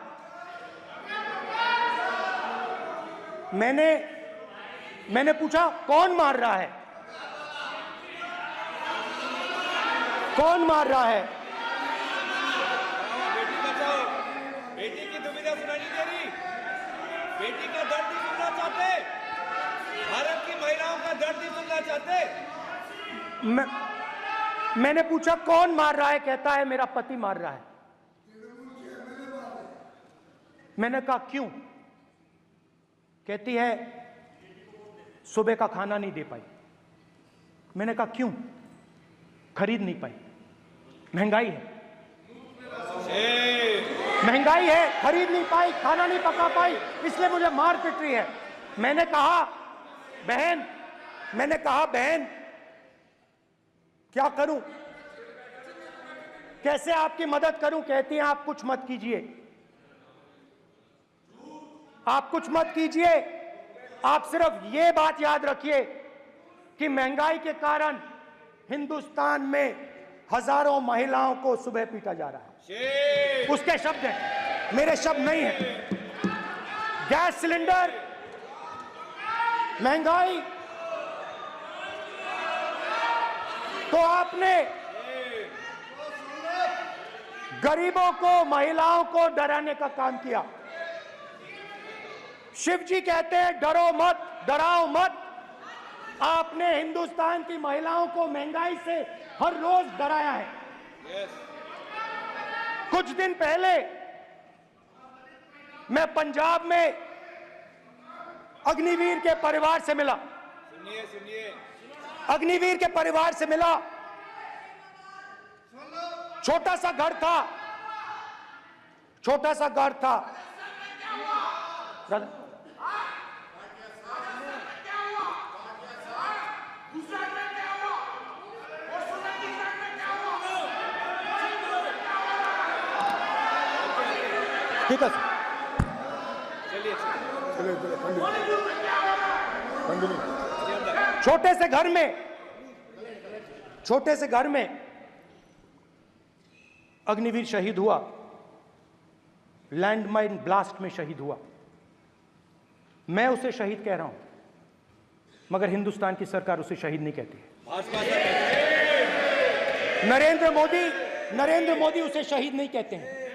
मैंने पूछा कौन मार रहा है, कौन मार रहा है? बेटी बचाओ, बेटी की दुविधा सुनाई नहीं दे रही, बेटी का दर्द नहीं सुनना चाहते, भारत की महिलाओं का दर्द नहीं सुनना चाहते। मैंने पूछा कौन मार रहा है, कहता है मेरा पति मार रहा है। मैंने कहा क्यों? कहती है सुबह का खाना नहीं दे पाई। मैंने कहा क्यों? खरीद नहीं पाई, महंगाई है, महंगाई है, खरीद नहीं पाई, खाना नहीं पका पाई, इसलिए मुझे मार पिट रही है। मैंने कहा बहन क्या करूं, कैसे आपकी मदद करूं? कहती हैं आप कुछ मत कीजिए, आप कुछ मत कीजिए, आप सिर्फ ये बात याद रखिए कि महंगाई के कारण हिंदुस्तान में हजारों महिलाओं को सुबह पीटा जा रहा है। उसके शब्द हैं, मेरे शब्द नहीं हैं। गैस सिलेंडर, महंगाई, तो आपने गरीबों को, महिलाओं को डराने का काम किया। शिव जी कहते हैं डरो मत, डराओ मत। आपने हिंदुस्तान की महिलाओं को महंगाई से हर रोज डराया है। कुछ दिन पहले मैं पंजाब में अग्निवीर के परिवार से मिला। सुनिए अग्निवीर के परिवार से मिला। छोटा सा घर था, छोटा सा घर था। ठीक है छोटे से घर में अग्निवीर शहीद हुआ, लैंडमाइन ब्लास्ट में शहीद हुआ। मैं उसे शहीद कह रहा हूं, मगर हिंदुस्तान की सरकार उसे शहीद नहीं कहती है। नरेंद्र मोदी उसे शहीद नहीं कहते हैं।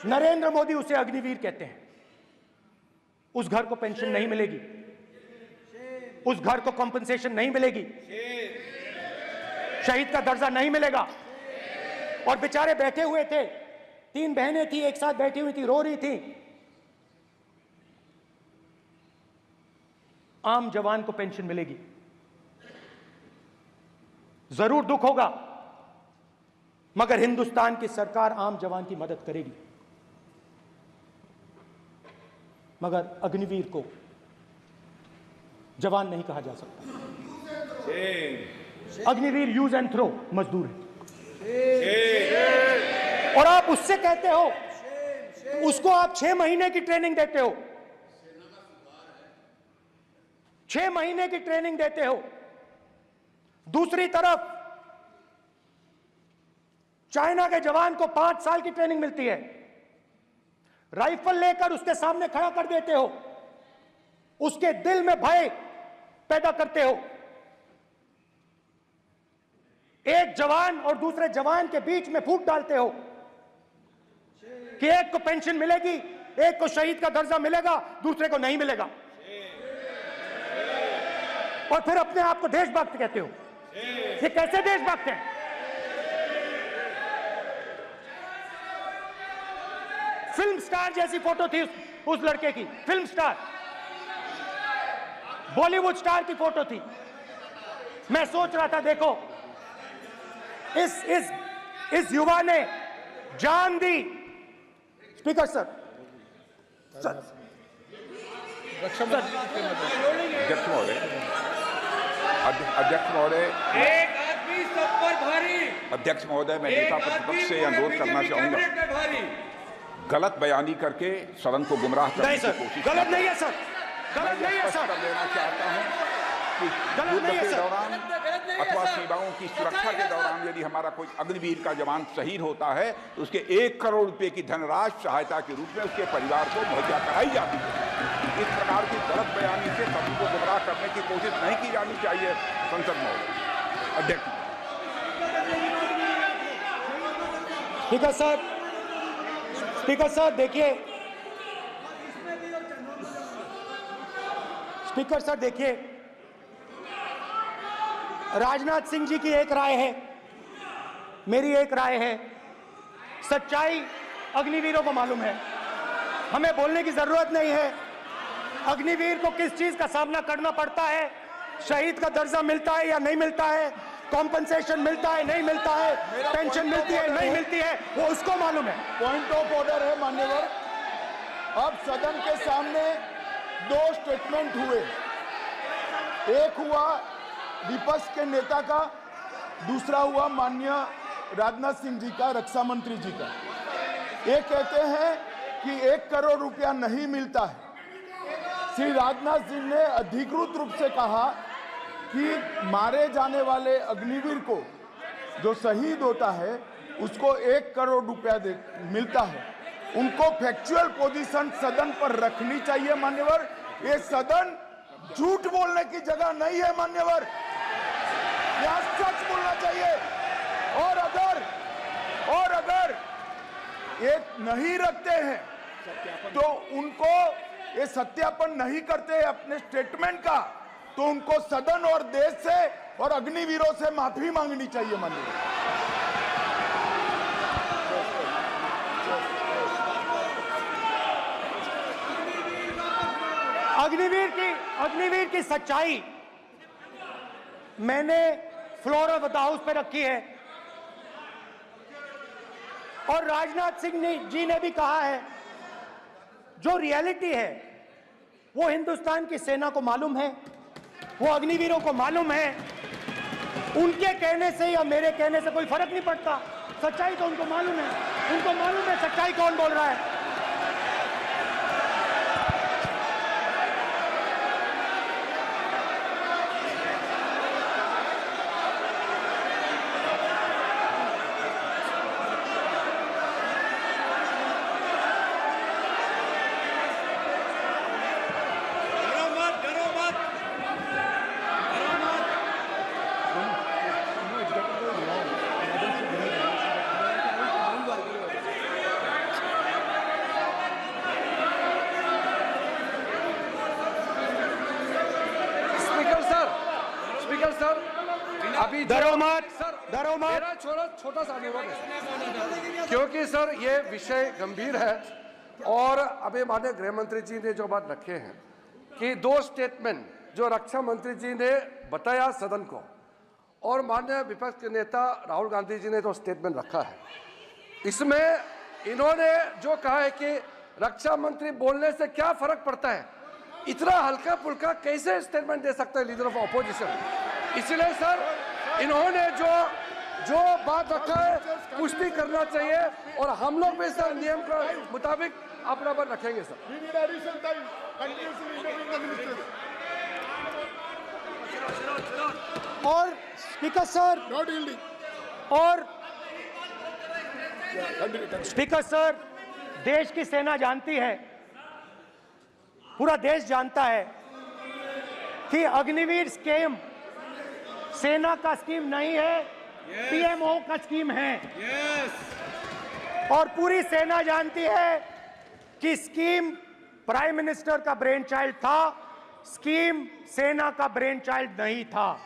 नरेंद्र मोदी उसे अग्निवीर कहते हैं। उस घर को पेंशन नहीं मिलेगी, उस घर को कॉम्पनसेशन नहीं मिलेगी, शहीद का दर्जा नहीं मिलेगा। और बेचारे बैठे हुए थे, 3 बहनें थी, एक साथ बैठी हुई थी, रो रही थी। आम जवान को पेंशन मिलेगी, जरूर दुख होगा, मगर हिंदुस्तान की सरकार आम जवान की मदद करेगी। मगर अग्निवीर को जवान नहीं कहा जा सकता। अग्निवीर यूज एंड थ्रो मजदूर है। और आप उससे कहते हो, उसको आप 6 महीने की ट्रेनिंग देते हो, 6 महीने की ट्रेनिंग देते हो। दूसरी तरफ चाइना के जवान को 5 साल की ट्रेनिंग मिलती है। राइफल लेकर उसके सामने खड़ा कर देते हो, उसके दिल में भय पैदा करते हो। एक जवान और दूसरे जवान के बीच में फूट डालते हो कि एक को पेंशन मिलेगी, एक को शहीद का दर्जा मिलेगा, दूसरे को नहीं मिलेगा। और फिर अपने आप को देशभक्त कहते हो। ये कैसे देशभक्त हैं? फिल्म स्टार जैसी फोटो थी उस लड़के की, फिल्म स्टार, बॉलीवुड स्टार की फोटो थी। मैं सोच रहा था, देखो इस युवा ने जान दी। स्पीकर सर, अध्यक्ष महोदय, एक आदमी सब पर भारी। अध्यक्ष महोदय, मैं नेता प्रतिपक्ष से अनुरोध करना चाहूंगा, गलत बयानी करके सदन को गुमराह करने की कोशिश गलत नहीं है सर, गलत नहीं है सर, कर देना चाहता हूं कि युद्ध के दौरान अथवा सीमाओं की सुरक्षा के दौरान यदि हमारा कोई अग्निवीर का जवान शहीद होता है तो उसके 1 करोड़ रुपए की धनराशि सहायता के रूप में उसके परिवार को मुहैया कराई जाती है। इस प्रकार की गलत बयानी से सभी को गुमराह करने की कोशिश नहीं की जानी चाहिए। संसद महोदय, अध्यक्ष। स्पीकर सर, स्पीकर सर देखिए, स्पीकर सर देखिए, राजनाथ सिंह जी की एक राय है, मेरी एक राय है। सच्चाई अग्निवीरों को मालूम है, हमें बोलने की जरूरत नहीं है। अग्निवीर को किस चीज का सामना करना पड़ता है, शहीद का दर्जा मिलता है या नहीं मिलता है, कॉम्पनसेशन मिलता है नहीं मिलता है, पेंशन मिलती है नहीं मिलती है, वो उसको मालूम है। पॉइंट ऑफ ऑर्डर है मान्यवर। अब सदन के सामने 2 स्टेटमेंट हुए, एक हुआ विपक्ष के नेता का, दूसरा हुआ माननीय राजनाथ सिंह जी का, रक्षा मंत्री जी का। ये कहते हैं कि 1 करोड़ रुपया नहीं मिलता है। श्री राजनाथ सिंह ने अधिकृत रूप से कहा कि मारे जाने वाले अग्निवीर को जो शहीद होता है उसको 1 करोड़ रुपया मिलता है। उनको फैक्चुअल पोजीशन सदन पर रखनी चाहिए मान्यवर। ये सदन झूठ बोलने की जगह नहीं है मान्यवर, यहाँ सच बोलना चाहिए। और अगर ये नहीं रखते हैं तो उनको ये सत्यापन नहीं करते अपने स्टेटमेंट का, तो उनको सदन और देश से और अग्निवीरों से माफी मांगनी चाहिए माननीय। अग्निवीर की सच्चाई मैंने फ्लोर ऑफ द हाउस पे रखी है और राजनाथ सिंह जी ने भी कहा है, जो रियलिटी है वो हिंदुस्तान की सेना को मालूम है, वो अग्निवीरों को मालूम है। उनके कहने से या मेरे कहने से कोई फर्क नहीं पड़ता, सच्चाई तो उनको मालूम है। उनको मालूम है सच्चाई कौन बोल रहा है। अभी मेरा छोटा सा अनुरोध है, क्योंकि सर ये विषय गंभीर है और अभी माननीय गृह मंत्री जी ने जो बात रखे हैं कि 2 स्टेटमेंट जो रक्षा मंत्री जी ने बताया सदन को और माननीय विपक्ष के नेता राहुल गांधी जी ने जो स्टेटमेंट रखा है, इसमें इन्होंने जो कहा है कि रक्षा मंत्री बोलने से क्या फर्क पड़ता है, इतना हल्का फुल्का कैसे स्टेटमेंट दे सकते हैं लीडर ऑफ ऑपोजिशन। इसलिए सर इन्होंने जो बात रखा है पुष्टि करना चाहिए और हम लोग भी सर नियम के मुताबिक अपना बात रखेंगे सर। और स्पीकर सर स्पीकर सर, देश की सेना जानती है, पूरा देश जानता है कि अग्निवीर स्कीम सेना का स्कीम नहीं है, पीएमओ का स्कीम है। और पूरी सेना जानती है कि स्कीम प्राइम मिनिस्टर का ब्रेन चाइल्ड था, स्कीम सेना का ब्रेन चाइल्ड नहीं था।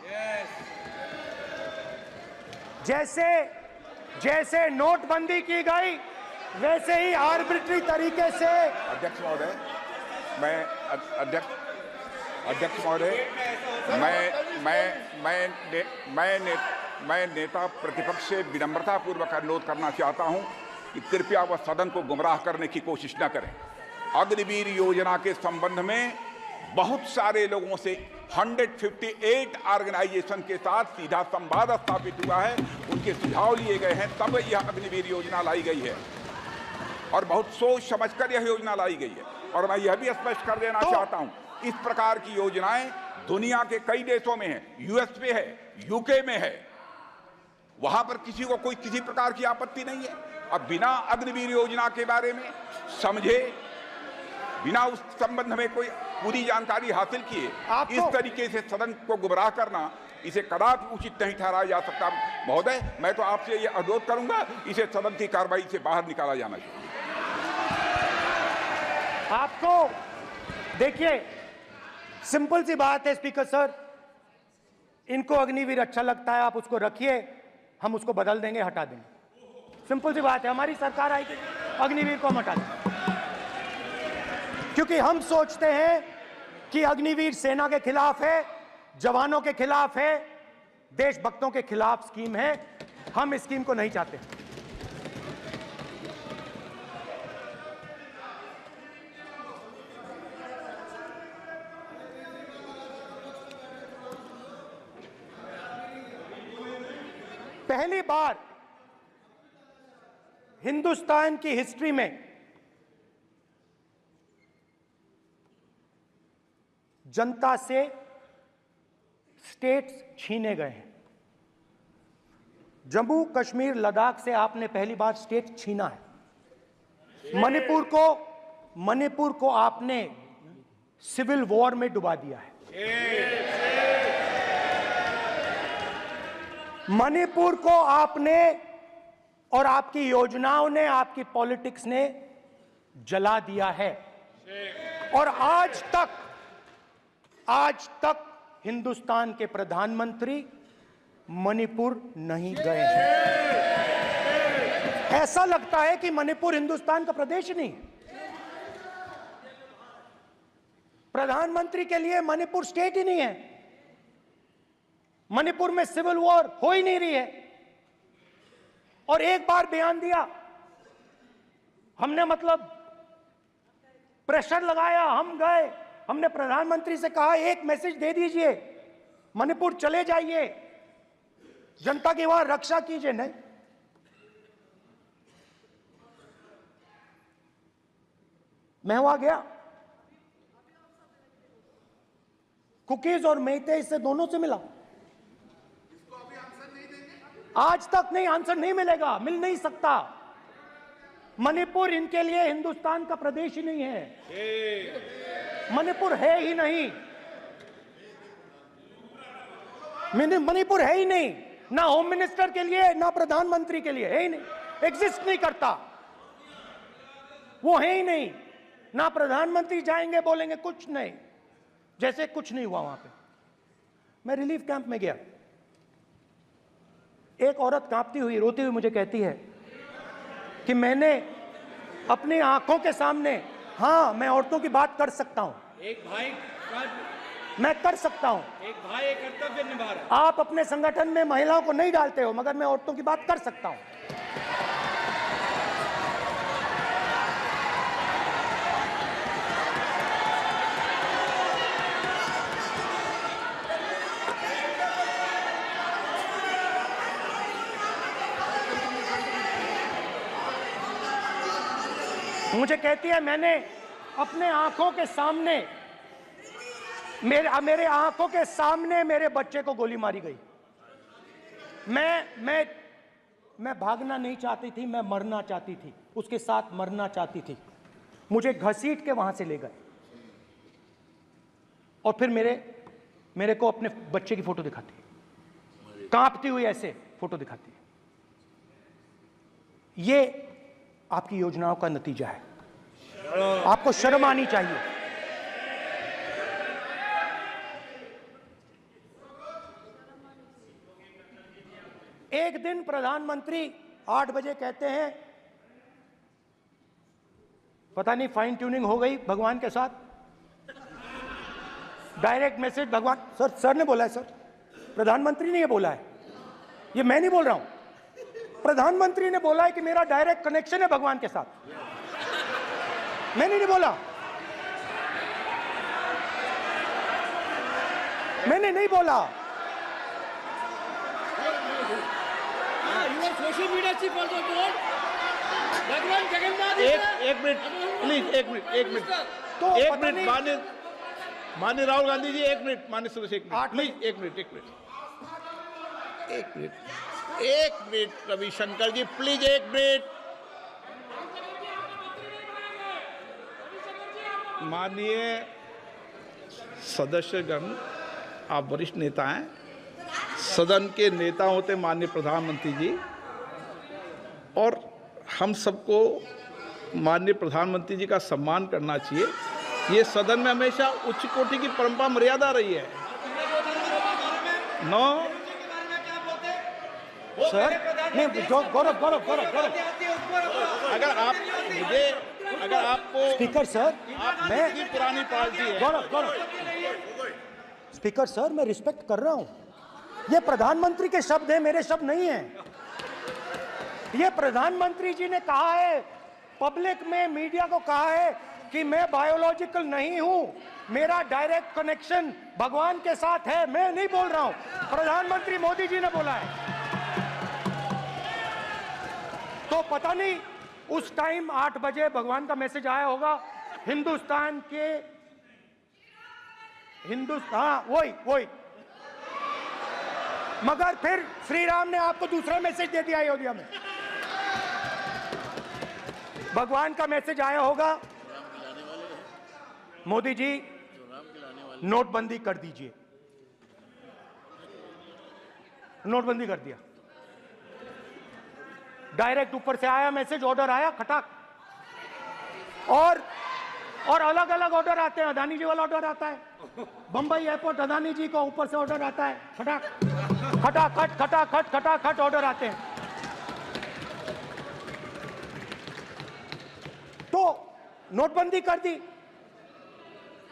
जैसे नोटबंदी की गई वैसे ही आर्बिट्री तरीके से। अध्यक्ष महोदय, अध्यक्ष महोदय, मैं नेता प्रतिपक्ष से विनम्रता पूर्वक अनुरोध करना चाहता हूं कि कृपया वह सदन को गुमराह करने की कोशिश न करें। अग्निवीर योजना के संबंध में बहुत सारे लोगों से 158 ऑर्गेनाइजेशन के साथ सीधा संवाद स्थापित हुआ है, उनके सुझाव लिए गए हैं, तब यह अग्निवीर योजना लाई गई है और बहुत सोच समझकर यह योजना लाई गई है। और मैं यह भी स्पष्ट कर देना चाहता हूं, इस प्रकार की योजनाएं दुनिया के कई देशों में है, यूएस में है, यूके में है, वहां पर किसी को कोई किसी प्रकार की आपत्ति नहीं है। अब बिना अग्निवीर योजना के बारे में समझे, बिना उस संबंध में कोई पूरी जानकारी हासिल किए इस तरीके से सदन को गुमराह करना, इसे कदापि उचित नहीं ठहराया जा सकता। महोदय, मैं तो आपसे यह अनुरोध करूंगा, इसे सदन की कार्रवाई से बाहर निकाला जाना चाहिए। आपको देखिए, सिंपल सी बात है स्पीकर सर, इनको अग्निवीर अच्छा लगता है, आप उसको रखिए, हम उसको बदल देंगे, हटा देंगे। सिंपल सी बात है, हमारी सरकार आएगी, अग्निवीर को हम हटा देंगे, क्योंकि हम सोचते हैं कि अग्निवीर सेना के खिलाफ है, जवानों के खिलाफ है, देशभक्तों के खिलाफ स्कीम है। हम इस स्कीम को नहीं चाहते। पहली बार हिंदुस्तान की हिस्ट्री में जनता से स्टेट्स छीने गए हैं। जम्मू कश्मीर लद्दाख से आपने पहली बार स्टेट छीना है। मणिपुर को आपने सिविल वॉर में डुबा दिया है। मणिपुर को आपने और आपकी योजनाओं ने, आपकी पॉलिटिक्स ने जला दिया है। और आज तक हिंदुस्तान के प्रधानमंत्री मणिपुर नहीं गए हैं। ऐसा लगता है कि मणिपुर हिंदुस्तान का प्रदेश नहीं है। प्रधानमंत्री के लिए मणिपुर स्टेट ही नहीं है। मणिपुर में सिविल वॉर हो ही नहीं रही है। और एक बार बयान दिया हमने, मतलब प्रेशर लगाया, हम गए, हमने प्रधानमंत्री से कहा एक मैसेज दे दीजिए, मणिपुर चले जाइए, जनता की वहां रक्षा कीजिए। नहीं, मैं वहां गया, कुकीज और मेहते से दोनों से मिला। आज तक नहीं, आंसर नहीं मिलेगा, मिल नहीं सकता। मणिपुर इनके लिए हिंदुस्तान का प्रदेश ही नहीं है। मणिपुर है ही नहीं, मणिपुर है ही नहीं, ना होम मिनिस्टर के लिए ना प्रधानमंत्री के लिए, है ही नहीं, एग्जिस्ट नहीं करता, वो है ही नहीं। ना प्रधानमंत्री जाएंगे बोलेंगे कुछ नहीं, जैसे कुछ नहीं हुआ वहां पे। मैं रिलीफ कैंप में गया, एक औरत कांपती हुई, रोती हुई मुझे कहती है कि मैंने अपनी आंखों के सामने, हाँ मैं औरतों की बात कर सकता हूं, एक भाई मैं कर सकता हूं, एक भाई एक कर्तव्य निभा रहा है। आप अपने संगठन में महिलाओं को नहीं डालते हो, मगर मैं औरतों की बात कर सकता हूं। मुझे कहती है मैंने अपने आंखों के सामने, मेरे आंखों के सामने मेरे बच्चे को गोली मारी गई। मैं भागना नहीं चाहती थी, मैं मरना चाहती थी, उसके साथ मरना चाहती थी। मुझे घसीट के वहां से ले गए और फिर मेरे को अपने बच्चे की फोटो दिखाती है, कांपती हुई ऐसे फोटो दिखाती है। ये आपकी योजनाओं का नतीजा है। आपको शर्म आनी चाहिए। एक दिन प्रधानमंत्री 8 बजे कहते हैं, पता नहीं फाइन ट्यूनिंग हो गई भगवान के साथ, डायरेक्ट मैसेज भगवान, सर ने बोला है, सर प्रधानमंत्री ने ये बोला है, ये मैं नहीं बोल रहा हूं, प्रधानमंत्री ने बोला है कि मेरा डायरेक्ट कनेक्शन है भगवान के साथ, मैंने नहीं बोला, मैंने नहीं बोला। Social media chief also told भगवान जगन्नाथ। एक मिनट प्लीज, एक मिनट तो एक मिनट माननीय राहुल गांधी जी, एक मिनट, माननीय सदस्य एक मिनट प्लीज, एक मिनट रविशंकर जी प्लीज, एक मिनट। माननीय सदस्यगण, आप वरिष्ठ नेता हैं, सदन के नेता होते माननीय प्रधानमंत्री जी, और हम सबको माननीय प्रधानमंत्री जी का सम्मान करना चाहिए। ये सदन में हमेशा उच्च कोटि की परंपरा मर्यादा रही है। नो सर, नहीं, गौरव, अगर आपको स्पीकर सर, मैं पुरानी पार्टी है। गौरव स्पीकर सर, मैं रिस्पेक्ट कर रहा हूं। ये प्रधानमंत्री के शब्द हैं, मेरे शब्द नहीं हैं। ये प्रधानमंत्री जी ने कहा है, पब्लिक में, मीडिया को कहा है कि मैं बायोलॉजिकल नहीं हूं, मेरा डायरेक्ट कनेक्शन भगवान के साथ है। मैं नहीं बोल रहा हूं, प्रधानमंत्री मोदी जी ने बोला है। तो पता नहीं उस टाइम 8 बजे भगवान का मैसेज आया होगा, हिंदुस्तान, वही मगर फिर श्री राम ने आपको दूसरा मैसेज दे दिया अयोध्या में। भगवान का मैसेज आया होगा, मोदी जी नोटबंदी कर दीजिए। नोटबंदी कर दिया, डायरेक्ट ऊपर से आया मैसेज, ऑर्डर आया खटाक। और अलग अलग ऑर्डर आते हैं। अदानी जी वाला ऑर्डर आता है, बंबई एयरपोर्ट अदानी जी को ऊपर से ऑर्डर आता है, खटाक खटाखट खटाखट खटाखट ऑर्डर आते हैं। तो नोटबंदी कर दी।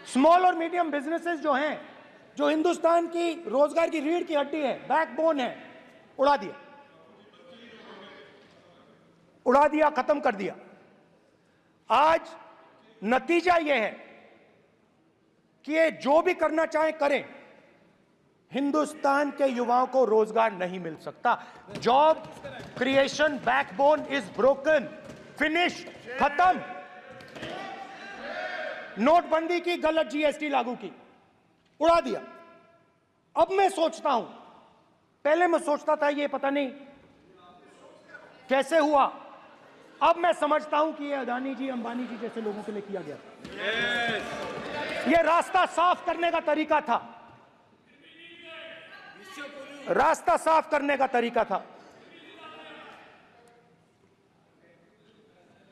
स्मॉल और मीडियम बिजनेसेस जो हैं, जो हिंदुस्तान की रोजगार की रीढ़ की हड्डी है, बैकबोन है, उड़ा दिया, उड़ा दिया, खत्म कर दिया। आज नतीजा यह है कि ये जो भी करना चाहे करें, हिंदुस्तान के युवाओं को रोजगार नहीं मिल सकता। Job creation backbone is broken, finish, खत्म। नोटबंदी की, गलत जीएसटी लागू की, उड़ा दिया। अब मैं सोचता हूं, पहले मैं सोचता था ये पता नहीं कैसे हुआ, अब मैं समझता हूं कि ये अदानी जी, अंबानी जी जैसे लोगों के लिए किया गया। ये रास्ता साफ करने का तरीका था, रास्ता साफ करने का तरीका था।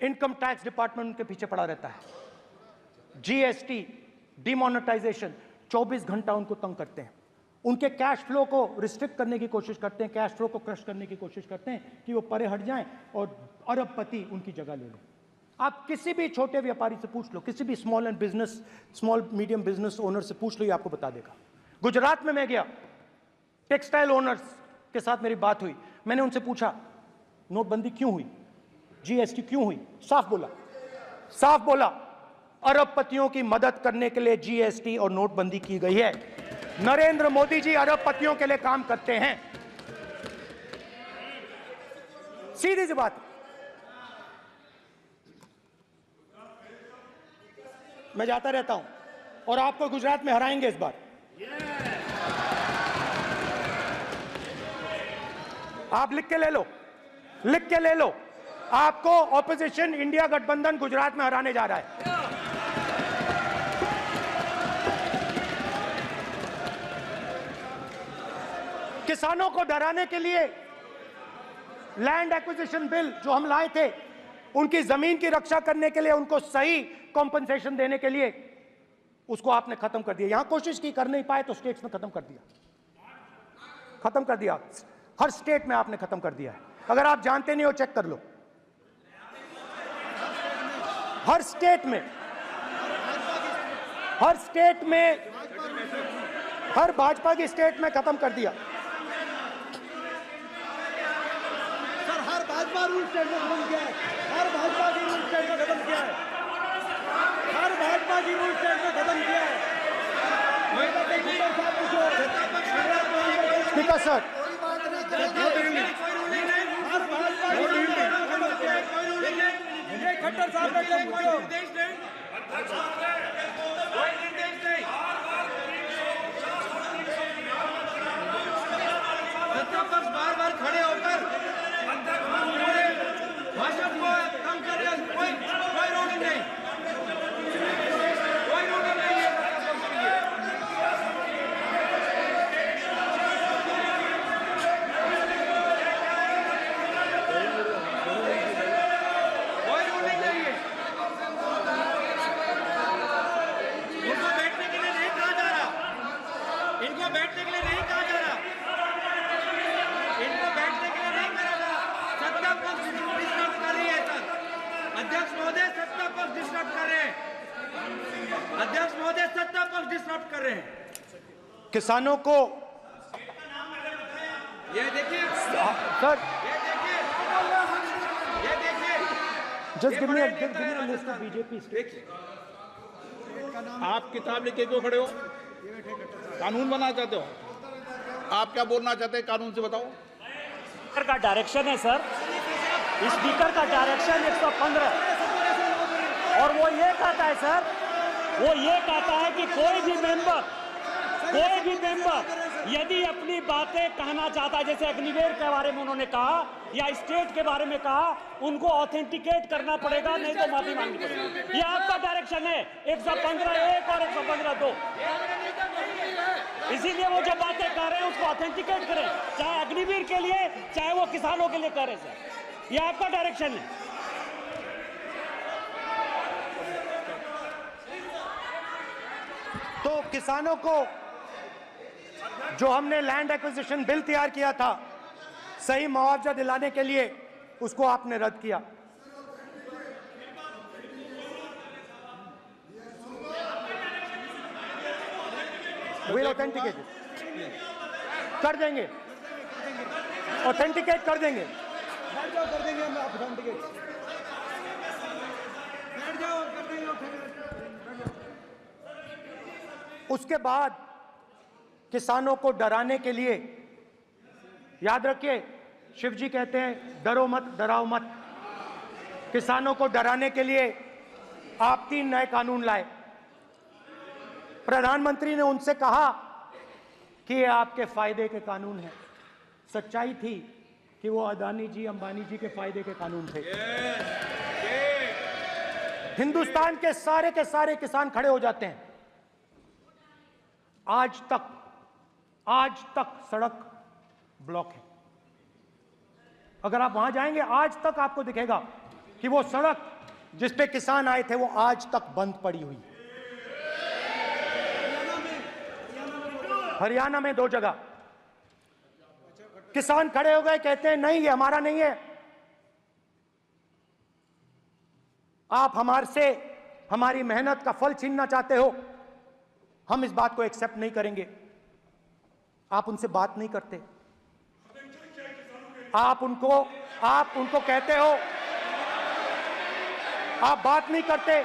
इनकम टैक्स डिपार्टमेंट उनके पीछे पड़ा रहता है। जीएसटी, डिमोनेटाइजेशन, 24 घंटा उनको तंग करते हैं। उनके कैश फ्लो को रिस्ट्रिक्ट करने की कोशिश करते हैं, कैश फ्लो को क्रश करने की कोशिश करते हैं कि वो परे हट जाएं और अरबपति उनकी जगह ले लें। आप किसी भी छोटे व्यापारी से पूछ लो, किसी भी स्मॉल मीडियम बिजनेस ओनर से पूछ लो, ये आपको बता देगा। गुजरात में मैं गया, टेक्सटाइल ओनर्स के साथ मेरी बात हुई। मैंने उनसे पूछा नोटबंदी क्यों हुई, जीएसटी क्यों हुई? साफ बोला अरबपतियों की मदद करने के लिए जीएसटी और नोटबंदी की गई है। नरेंद्र मोदी जी अरबपतियों के लिए काम करते हैं, सीधी सी बात। मैं जाता रहता हूं और आपको गुजरात में हराएंगे इस बार। आप लिख के ले लो, आपको ऑपोजिशन इंडिया गठबंधन गुजरात में हराने जा रहा है। किसानों को डराने के लिए लैंड एक्विजिशन बिल जो हम लाए थे, उनकी जमीन की रक्षा करने के लिए, उनको सही कॉम्पनसेशन देने के लिए, उसको आपने खत्म कर दिया। यहां कोशिश की, कर नहीं पाए तो स्टेट्स में खत्म कर दिया। हर स्टेट में आपने खत्म कर दिया है। अगर आप जानते नहीं हो, चेक कर लो। हर स्टेट में, हर भाजपा की स्टेट में खत्म कर दिया। सर, हर भाजपा रूल स्टेट में खत्म किया है। हर भाजपा की रूल स्टेट में खत्म किया है। हर भाजपा की रूल स्टेट में खत्म किया है। स्पीकर सर, खट्टर साहब का क्या पूछो? सत्तापक्ष बार-बार खड़े होकर भाषण को कम कर रहे हैं। कोई रूलिंग नहीं, कोई रूलिंग नहीं है। कोई रूलिंग नहीं है। इनको बैठने के लिए नहीं कहा जा रहा, इनको बैठने के लिए नहीं कहा जा रहा, इनको बैठने के लिए नहीं कहा जा रहा। सत्ता पक्ष डिस्टर्ब कर रही है सर। अध्यक्ष महोदय, सत्ता पक्ष डिस्टर्ब कर रहे हैं। अध्यक्ष महोदय, सत्ता पक्ष डिस्टर्ब कर रहे हैं। किसानों को ये देखिए सर, ये देखिए just give me a list of BJP states. आप किताब लेके क्यों खड़े हो? कानून बनाना चाहते हो? आप क्या बोलना चाहते हैं, कानून से बताओ। स्पीकर का डायरेक्शन है सर, स्पीकर का डायरेक्शन 115, और वो ये कहता है सर, वो ये कहता है कि कोई भी मेंबर यदि अपनी बातें कहना चाहता है, जैसे अग्निवीर के बारे में उन्होंने कहा या स्टेट के बारे में कहा, उनको ऑथेंटिकेट करना पड़ेगा, नहीं तो माफी मांगनी पड़ेगी। ये आपका डायरेक्शन है 115(1) और 115(2). इसीलिए वो जब बातें कर रहे हैं उसको ऑथेंटिकेट करें, चाहे अग्निवीर के लिए चाहे वो किसानों के लिए कर रहे सर। ये आपका डायरेक्शन है। तो किसानों को जो हमने लैंड एक्विजिशन बिल तैयार किया था सही मुआवजा दिलाने के लिए, उसको आपने रद्द किया। विल ऑथेंटिकेट कर देंगे, ऑथेंटिकेट कर देंगे, कर देंगे हम ऑथेंटिकेट, बैठ जाओ कर देंगे ऑथेंटिकेट। उसके बाद किसानों को डराने के लिए, याद रखिए शिवजी कहते हैं डरो मत डराओ मत, किसानों को डराने के लिए आप 3 नए कानून लाए। प्रधानमंत्री ने उनसे कहा कि ये आपके फायदे के कानून हैं। सच्चाई थी कि वो अदानी जी अंबानी जी के फायदे के कानून थे। हिंदुस्तान के सारे किसान खड़े हो जाते हैं। आज तक सड़क ब्लॉक है। अगर आप वहां जाएंगे आज तक आपको दिखेगा कि वो सड़क जिस पे किसान आए थे वो आज तक बंद पड़ी हुई। हरियाणा में 2 जगह किसान खड़े हो गए, कहते हैं नहीं ये हमारा नहीं है, आप हमारे से हमारी मेहनत का फल छीनना चाहते हो, हम इस बात को एक्सेप्ट नहीं करेंगे। आप उनसे बात नहीं करते, आप उनको कहते हो, आप बात नहीं करते।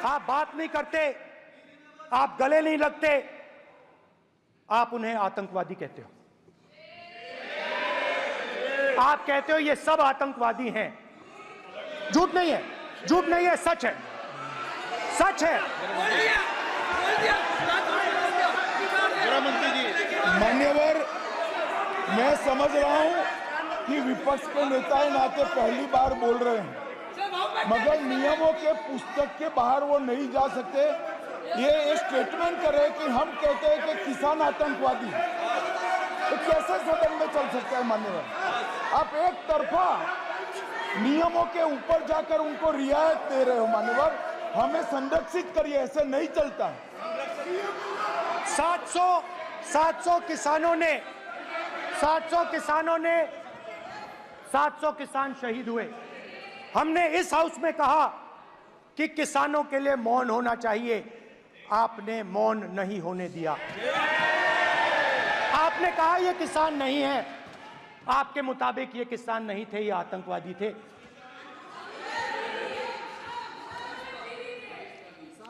आप बात नहीं करते, आप गले नहीं लगते, आप उन्हें आतंकवादी कहते हो। आप कहते हो ये सब आतंकवादी हैं। झूठ नहीं है, झूठ नहीं है, सच है, सच है। मान्यवर, मैं समझ रहा हूं कि विपक्ष के नेता है नाते पहली बार बोल रहे हैं, मगर नियमों के पुस्तक के बाहर वो नहीं जा सकते। ये स्टेटमेंट करे कि हम कहते हैं कि किसान आतंकवादी, तो कैसे सदन में चल सकता है मान्यवर? आप एक तरफा नियमों के ऊपर जाकर उनको रियायत दे रहे हो मान्यवर, हमें संरक्षित करिए, ऐसे नहीं चलता। 700 किसान शहीद हुए। हमने इस हाउस में कहा कि किसानों के लिए मौन होना चाहिए, आपने मौन नहीं होने दिया। आपने कहा ये किसान नहीं है, आपके मुताबिक ये किसान नहीं थे, ये आतंकवादी थे।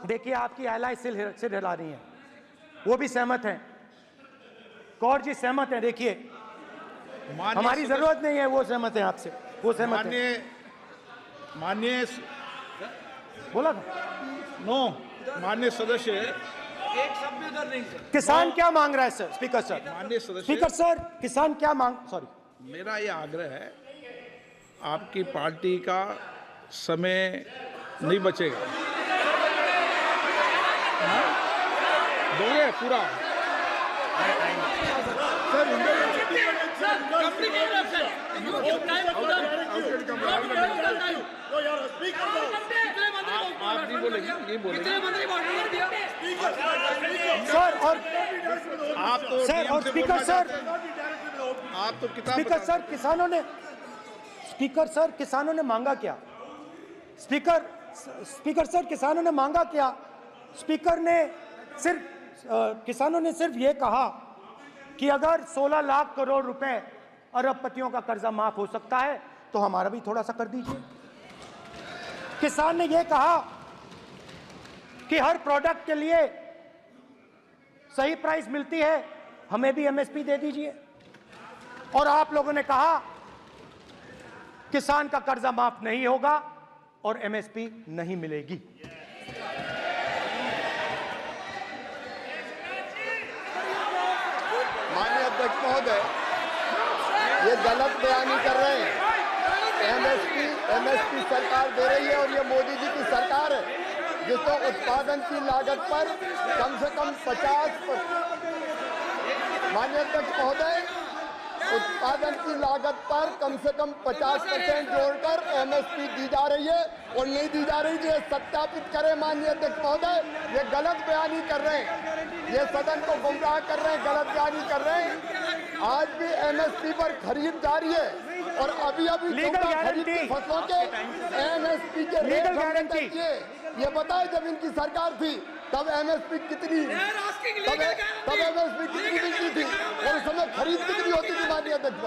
देखिए आपकी एलाय सिर हिला रही हैं, वो भी सहमत हैं, कौर जी सहमत हैं। देखिए हमारी जरूरत नहीं है, वो सहमत हैं आपसे, वो सहमत हैं। माननीय बोला था नो, माननीय सदस्य, एक शब्द उधर नहीं सर। किसान क्या मांग रहा है सर? स्पीकर सर, माननीय सदस्य, स्पीकर सर, किसान क्या मांग, सॉरी, मेरा ये आग्रह है, आपकी पार्टी का समय नहीं बचेगा, दोगे पूरा। आप नहीं बोलेंगे, ये बोलेंगे सर। और आप तो सर, और स्पीकर सर, आप तो किताब स्पीकर सर, किसानों ने मांगा क्या? स्पीकर सर, किसानों ने मांगा क्या? किसानों ने सिर्फ ये कहा कि अगर 16 लाख करोड़ रुपए अरबपतियों का कर्जा माफ हो सकता है तो हमारा भी थोड़ा सा कर दीजिए। किसान ने यह कहा कि हर प्रोडक्ट के लिए सही प्राइस मिलती है, हमें भी एमएसपी दे दीजिए। और आप लोगों ने कहा किसान का कर्जा माफ नहीं होगा और एमएसपी नहीं मिलेगी। माननीय अध्यक्ष महोदय, ये गलत बयानी कर रहे हैं। एमएसपी सरकार दे रही है और ये मोदी जी की सरकार है जिसको उत्पादन की लागत पर कम से कम 50%, माननीय अध्यक्ष महोदय, उत्पादन की लागत पर कम से कम 50% जोड़कर एमएसपी दी जा रही है और नहीं दी जा रही। ये सत्यापित करें माननीय अध्यक्ष महोदय, ये गलत बयानी कर रहे हैं, ये सदन को गुमराह कर रहे हैं, गलत बयानी कर रहे हैं। आज भी एमएसपी पर खरीद जारी है और अभी खरीद की फसलों के एमएसपी के रेट हमने तय किए। ये बताए जब इनकी सरकार थी तब एमएसपी कितनी, तब एमएसपी कितनी बिकती थी और उस समय खरीद कितनी होती थी माननीय अध्यक्ष,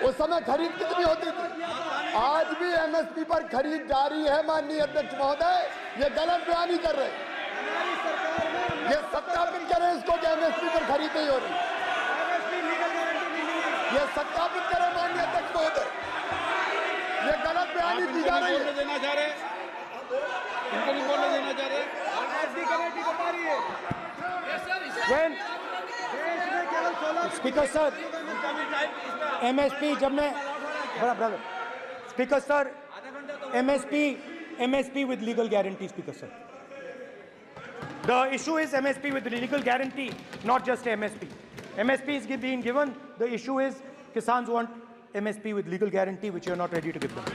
उस समय खरीद कितनी होती थी। आज भी एमएसपी पर खरीद जारी है माननीय अध्यक्ष महोदय, ये गलत बयानी कर रहे हैं। ये सत्यापित करें इसको कि एमएसपी पर खरीद नहीं हो रही, ये सत्यापित करें माननीय अध्यक्ष महोदय, ये गलत बयानी की जा रही है। देना चाह रहे, इनको नहीं बोलने देना चाह रहे। स्पीकर सर, एमएसपी जब मैं brother speaker sir, MSP with legal guarantee, Speaker sir. The issue is MSP with legal guarantee, not just MSP. MSP is being given. The issue is Kisans want MSP with legal guarantee, which you are not ready to give them.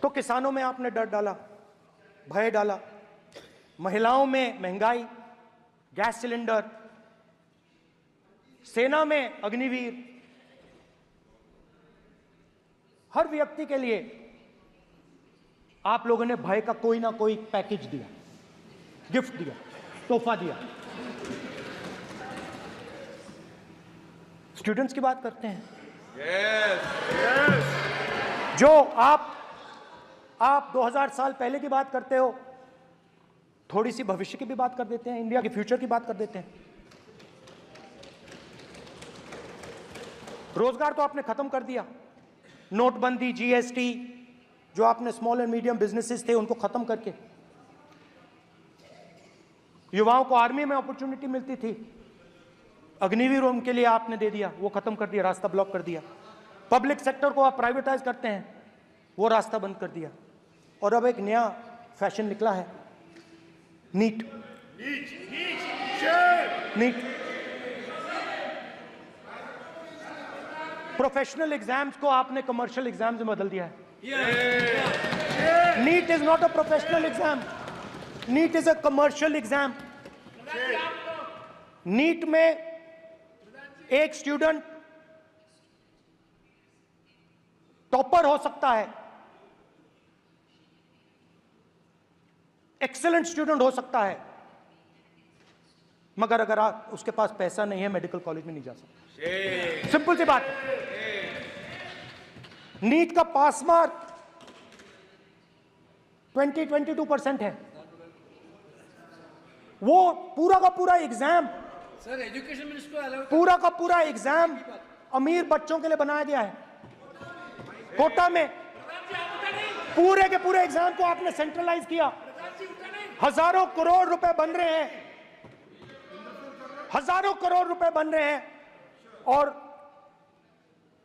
तो किसानों में आपने डर डाला, भय डाला, महिलाओं में महंगाई, गैस सिलेंडर, सेना में अग्निवीर, हर व्यक्ति के लिए आप लोगों ने भय का कोई ना कोई पैकेज दिया, गिफ्ट दिया, तोहफा दिया। स्टूडेंट्स की बात करते हैं। जो आप 2000 साल पहले की बात करते हो, थोड़ी सी भविष्य की भी बात कर देते हैं, इंडिया के फ्यूचर की बात कर देते हैं। रोजगार तो आपने खत्म कर दिया, नोटबंदी, जीएसटी, जो आपने स्मॉल एंड मीडियम बिजनेसेस थे उनको खत्म करके, युवाओं को आर्मी में अपॉर्चुनिटी मिलती थी, अग्निवीर उनके लिए आपने दे दिया, वो खत्म कर दिया, रास्ता ब्लॉक कर दिया। पब्लिक सेक्टर को आप प्राइवेटाइज करते हैं, वो रास्ता बंद कर दिया। और अब एक नया फैशन निकला है, नीट। प्रोफेशनल एग्जाम्स को आपने कमर्शियल एग्जाम्स में बदल दिया है। NEET is not a professional exam, NEET is a commercial exam. NEET में एक स्टूडेंट टॉपर हो सकता है, एक्सीलेंट स्टूडेंट हो सकता है, मगर अगर उसके पास पैसा नहीं है मेडिकल कॉलेज में नहीं जा सकता। सिंपल सी बात। नीट का पास मार्क 22% है। वो पूरा का पूरा एग्जाम, सर एजुकेशन मिनिस्टर पूरा का पूरा एग्जाम अमीर बच्चों के लिए बनाया गया है। कोटा में पूरे के पूरे एग्जाम को आपने सेंट्रलाइज किया। हजारों करोड़ रुपए बन रहे हैं, हजारों करोड़ रुपए बन रहे हैं। और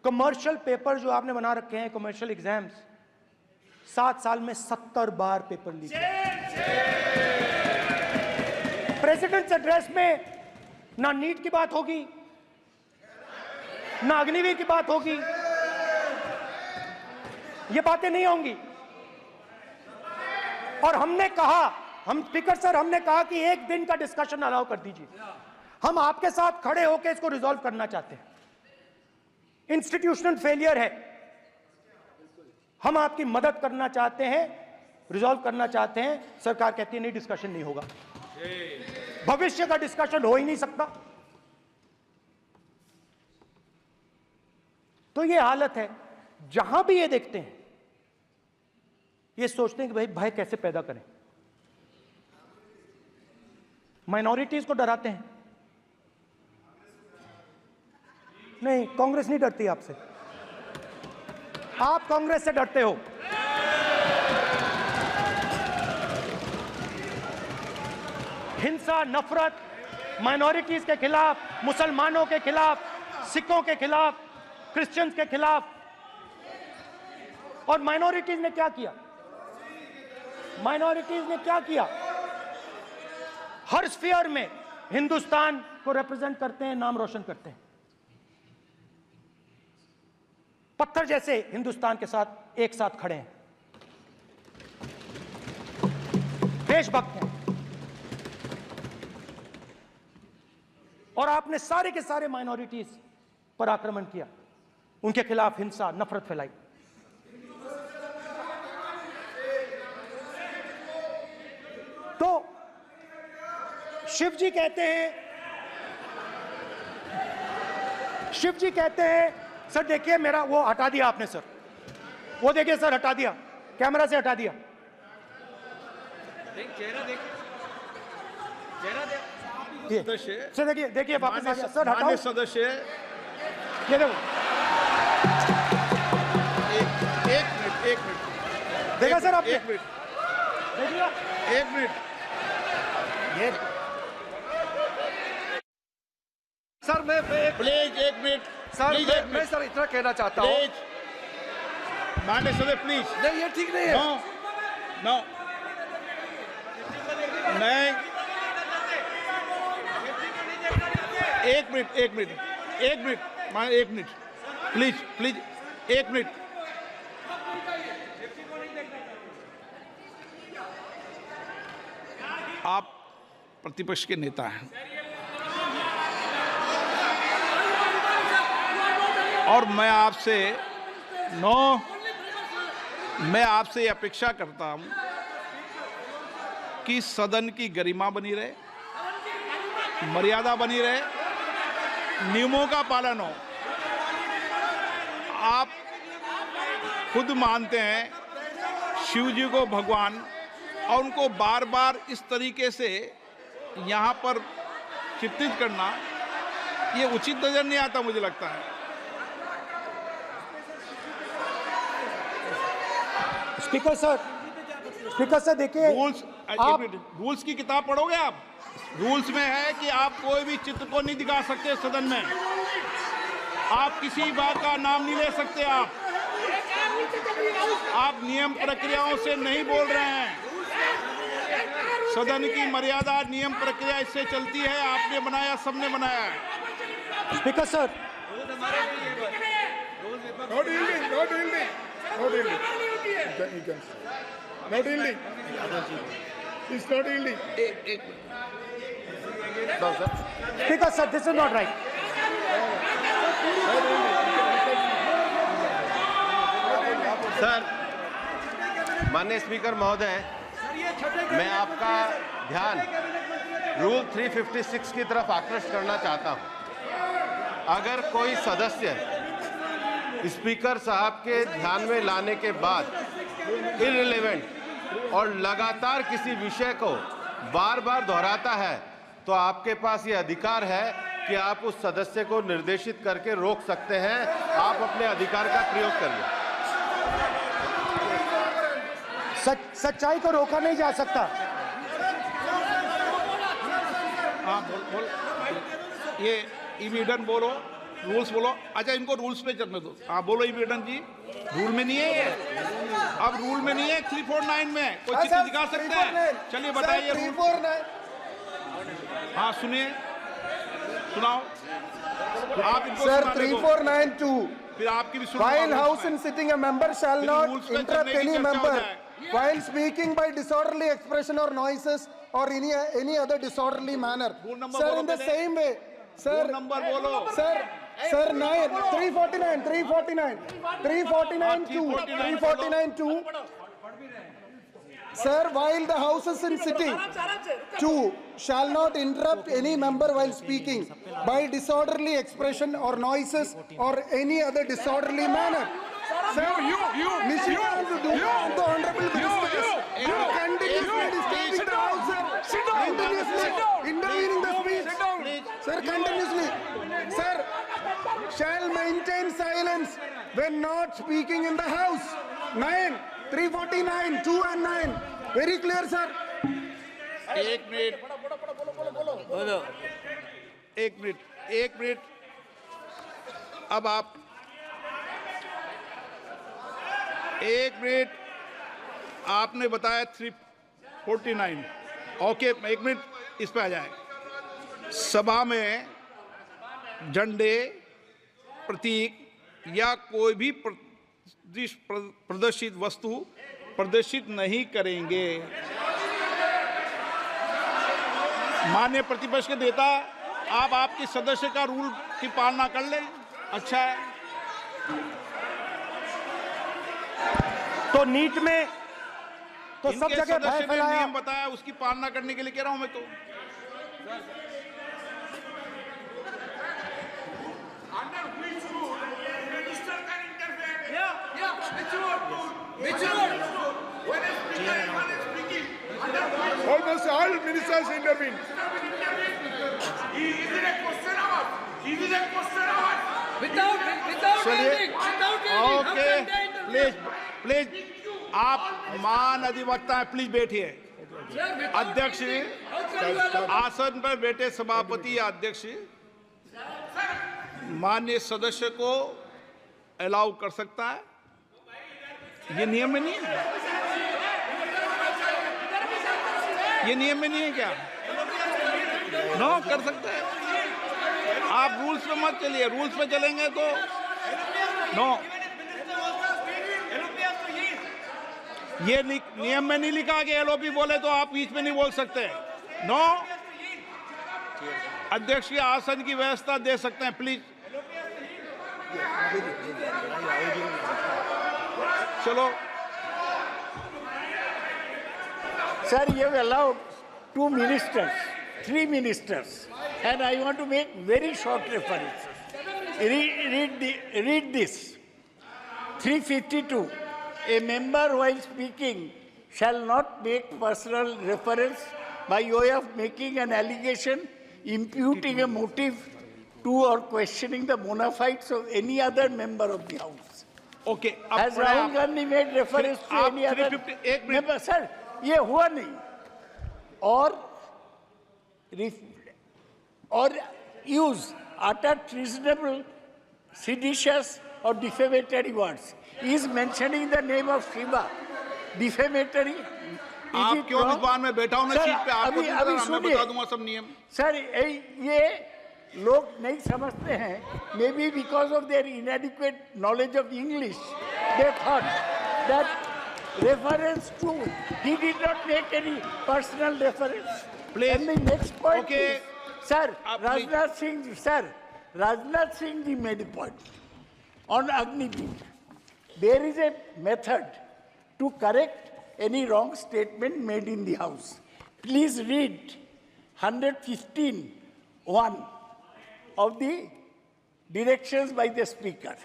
कमर्शियल पेपर जो आपने बना रखे हैं, कमर्शियल एग्जाम्स, 7 साल में 70 बार पेपर लीक। प्रेसिडेंट्स एड्रेस में ना नीट की बात होगी, ना अग्निवीर की बात होगी, ये बातें नहीं होंगी। और हमने कहा, हम स्पीकर सर, हमने कहा कि एक दिन का डिस्कशन अलाउ कर दीजिए। हम आपके साथ खड़े होकर इसको रिजॉल्व करना चाहते हैं। इंस्टीट्यूशनल फेलियर है, हम आपकी मदद करना चाहते हैं, रिजॉल्व करना चाहते हैं। सरकार कहती है नहीं, डिस्कशन नहीं होगा, भविष्य का डिस्कशन हो ही नहीं सकता। तो ये हालत है। जहां भी ये देखते हैं, ये सोचते हैं कि भाई भय कैसे पैदा करें, माइनॉरिटीज को डराते हैं। नहीं, कांग्रेस नहीं डरती आपसे। आप कांग्रेस से डरते हो। हिंसा, नफरत, माइनॉरिटीज के खिलाफ, मुसलमानों के खिलाफ, सिखों के खिलाफ, क्रिश्चियंस के खिलाफ। और माइनॉरिटीज ने क्या किया? माइनॉरिटीज ने क्या किया? हर स्फीयर में हिंदुस्तान को रिप्रेजेंट करते हैं, नाम रोशन करते हैं। पत्थर जैसे हिंदुस्तान के साथ एक साथ खड़े हैं, देशभक्त हैं। और आपने सारे के सारे माइनॉरिटीज पर आक्रमण किया, उनके खिलाफ हिंसा, नफरत फैलाई। तो शिव जी कहते हैं, सर देखिए मेरा वो हटा दिया आपने सर, वो देखिए सर हटा दिया, कैमरा से हटा दिया। चेहरा देखिए, सर देखिए वापस आ गया सर, हटाओ। माननीय सदस्य, ये देखो, एक मिनट देखा सर आपने? एक मिनट, ये सर मैं प्लीज एक मिनट सर प्लीज, एक मैं मिनट सर इतना कहना चाहता हूँ। प्लीज, माननीय सदस्य प्लीज। नहीं ये ठीक नहीं है। नो नहीं, एक मिनट मान, एक मिनट प्लीज, एक मिनट। आप प्रतिपक्ष के नेता हैं और मैं आपसे अपेक्षा करता हूं कि सदन की गरिमा बनी रहे, मर्यादा बनी रहे, नियमों का पालन हो। आप खुद मानते हैं शिव जी को भगवान, और उनको बार बार इस तरीके से यहाँ पर चित्रित करना ये उचित नजर नहीं आता, मुझे लगता है। स्पीकर सर देखिए, रूल्स की किताब पढ़ोगे आप? रूल्स में है कि आप कोई भी चित्र को नहीं दिखा सकते सदन में, आप किसी बात का नाम नहीं ले सकते, आप नियम प्रक्रियाओं से नहीं बोल रहे हैं। सदन की मर्यादा, नियम प्रक्रिया इससे चलती है, आपने बनाया, सबने बनाया है। Speaker sir, No dealing. It's not dealing. Speaker sir, this is not right. Sir, माननीय स्पीकर महोदय, मैं आपका ध्यान रूल 356 की तरफ आकृष्ट करना चाहता हूं। अगर कोई सदस्य स्पीकर साहब के ध्यान में लाने के बाद इररिलेवेंट और लगातार किसी विषय को बार बार दोहराता है, तो आपके पास ये अधिकार है कि आप उस सदस्य को निर्देशित करके रोक सकते हैं। आप अपने अधिकार का प्रयोग करिए। सच्चाई को रोका नहीं जा सकता। हाँ बोल ये इविडेंट बोलो, रूल्स बोलो। अच्छा इनको रूल्स पे चलने दो। हाँ बोलो इविडेंट जी, रूल में नहीं है ये, अब रूल में नहीं है। 349 में कोई चित्र दिखा सकते हैं? चलिए बताइए। 349 हाँ सुनिए, सुनाओ आप इनको। सर 3492 फिर आपकी भी सुनो। While house and sitting a member shall not interrupt any member while speaking by disorderly expression or noises or any other disorderly manner. Sir, in the same way, sir, number बोलो। Sir 349 Sir, while the house is in sitting, 2 shall not interrupt any member while speaking by disorderly expression or noises or any other disorderly manner. Sir, the honorable minister continuously disturbing the house, sir. Continuously intervening the speech. Sir, continuously. Sir, shall maintain silence when not speaking in the house. 9, 349, 2 and 9. Very clear, sir. एक minute. अब आप 1 minute, आपने बताया 349। Okay, 1 minute इस पे आ जाए। सभा में झंडे, प्रतीक या कोई भी प्रदर्शित वस्तु प्रदर्शित नहीं करेंगे। माननीय प्रतिपक्ष के नेता, आप आपकी सदस्य का रूल की पालना कर लें, अच्छा है। तो नीट में तो सब इनके जगह भय सदस्य ने फैलाया। नियम बताया, उसकी पालना करने के लिए कह रहा हूं मैं तो। Almost all ministers intervene. Okay, please आप मान अधिवक्ता हैं, प्लीज बैठिए। अध्यक्ष, आसन पर बैठे सभापति या अध्यक्ष माननीय सदस्य को अलाउ कर सकता है, ये नियम में नहीं है। ये नियम में नहीं है क्या? नो, कर सकते हैं आप। रूल्स पे मत चलिए, रूल्स पे चलेंगे तो नो। ये नियम में नहीं लिखा कि एलओपी बोले तो आप बीच में नहीं बोल सकते। नो, अध्यक्ष के आसन की व्यवस्था दे सकते हैं, प्लीज। चलो Sir, you have allowed 2 ministers, 3 ministers, and I want to make very short references. Read this. 352. A member while speaking shall not make personal reference by way of making an allegation, imputing a motive to or questioning the bona fides of any other member of the House. Okay. Has Rahul Gandhi made reference to any other member? Sir, ये हुआ नहीं। और use utter treasonable, seditious or defamatory words. He is mentioning the name of Shiva. Defamatory. आप क्यों विद्वान में बैठा हूं ना सीट पे? आपको मैं बता दूंगा सब नियम। सर, ये लोग नहीं समझते हैं। Maybe because of their inadequate knowledge of English, they thought that reference to, he did not make any personal reference. Please. And the next point Okay. is, sir, Rajnath Singh ji made a point on Agniveer. There is a method to correct any wrong statement made in the House. Please read 115(1) of the directions by the Speaker.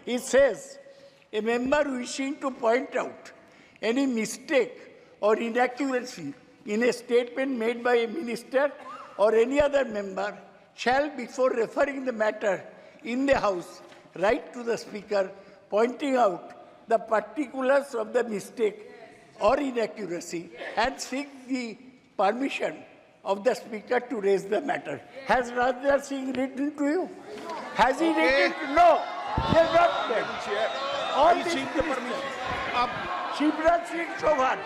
It says, a member wishing to point out any mistake or inaccuracy in a statement made by a minister or any other member shall, before referring the matter in the House, write to the Speaker, pointing out the particulars of the mistake or inaccuracy and seek the permission of the Speaker to raise the matter. Has Rajnath Singh written to you? Has he written? No, he has not written. All these ministers. Shivraj Singh Chouhan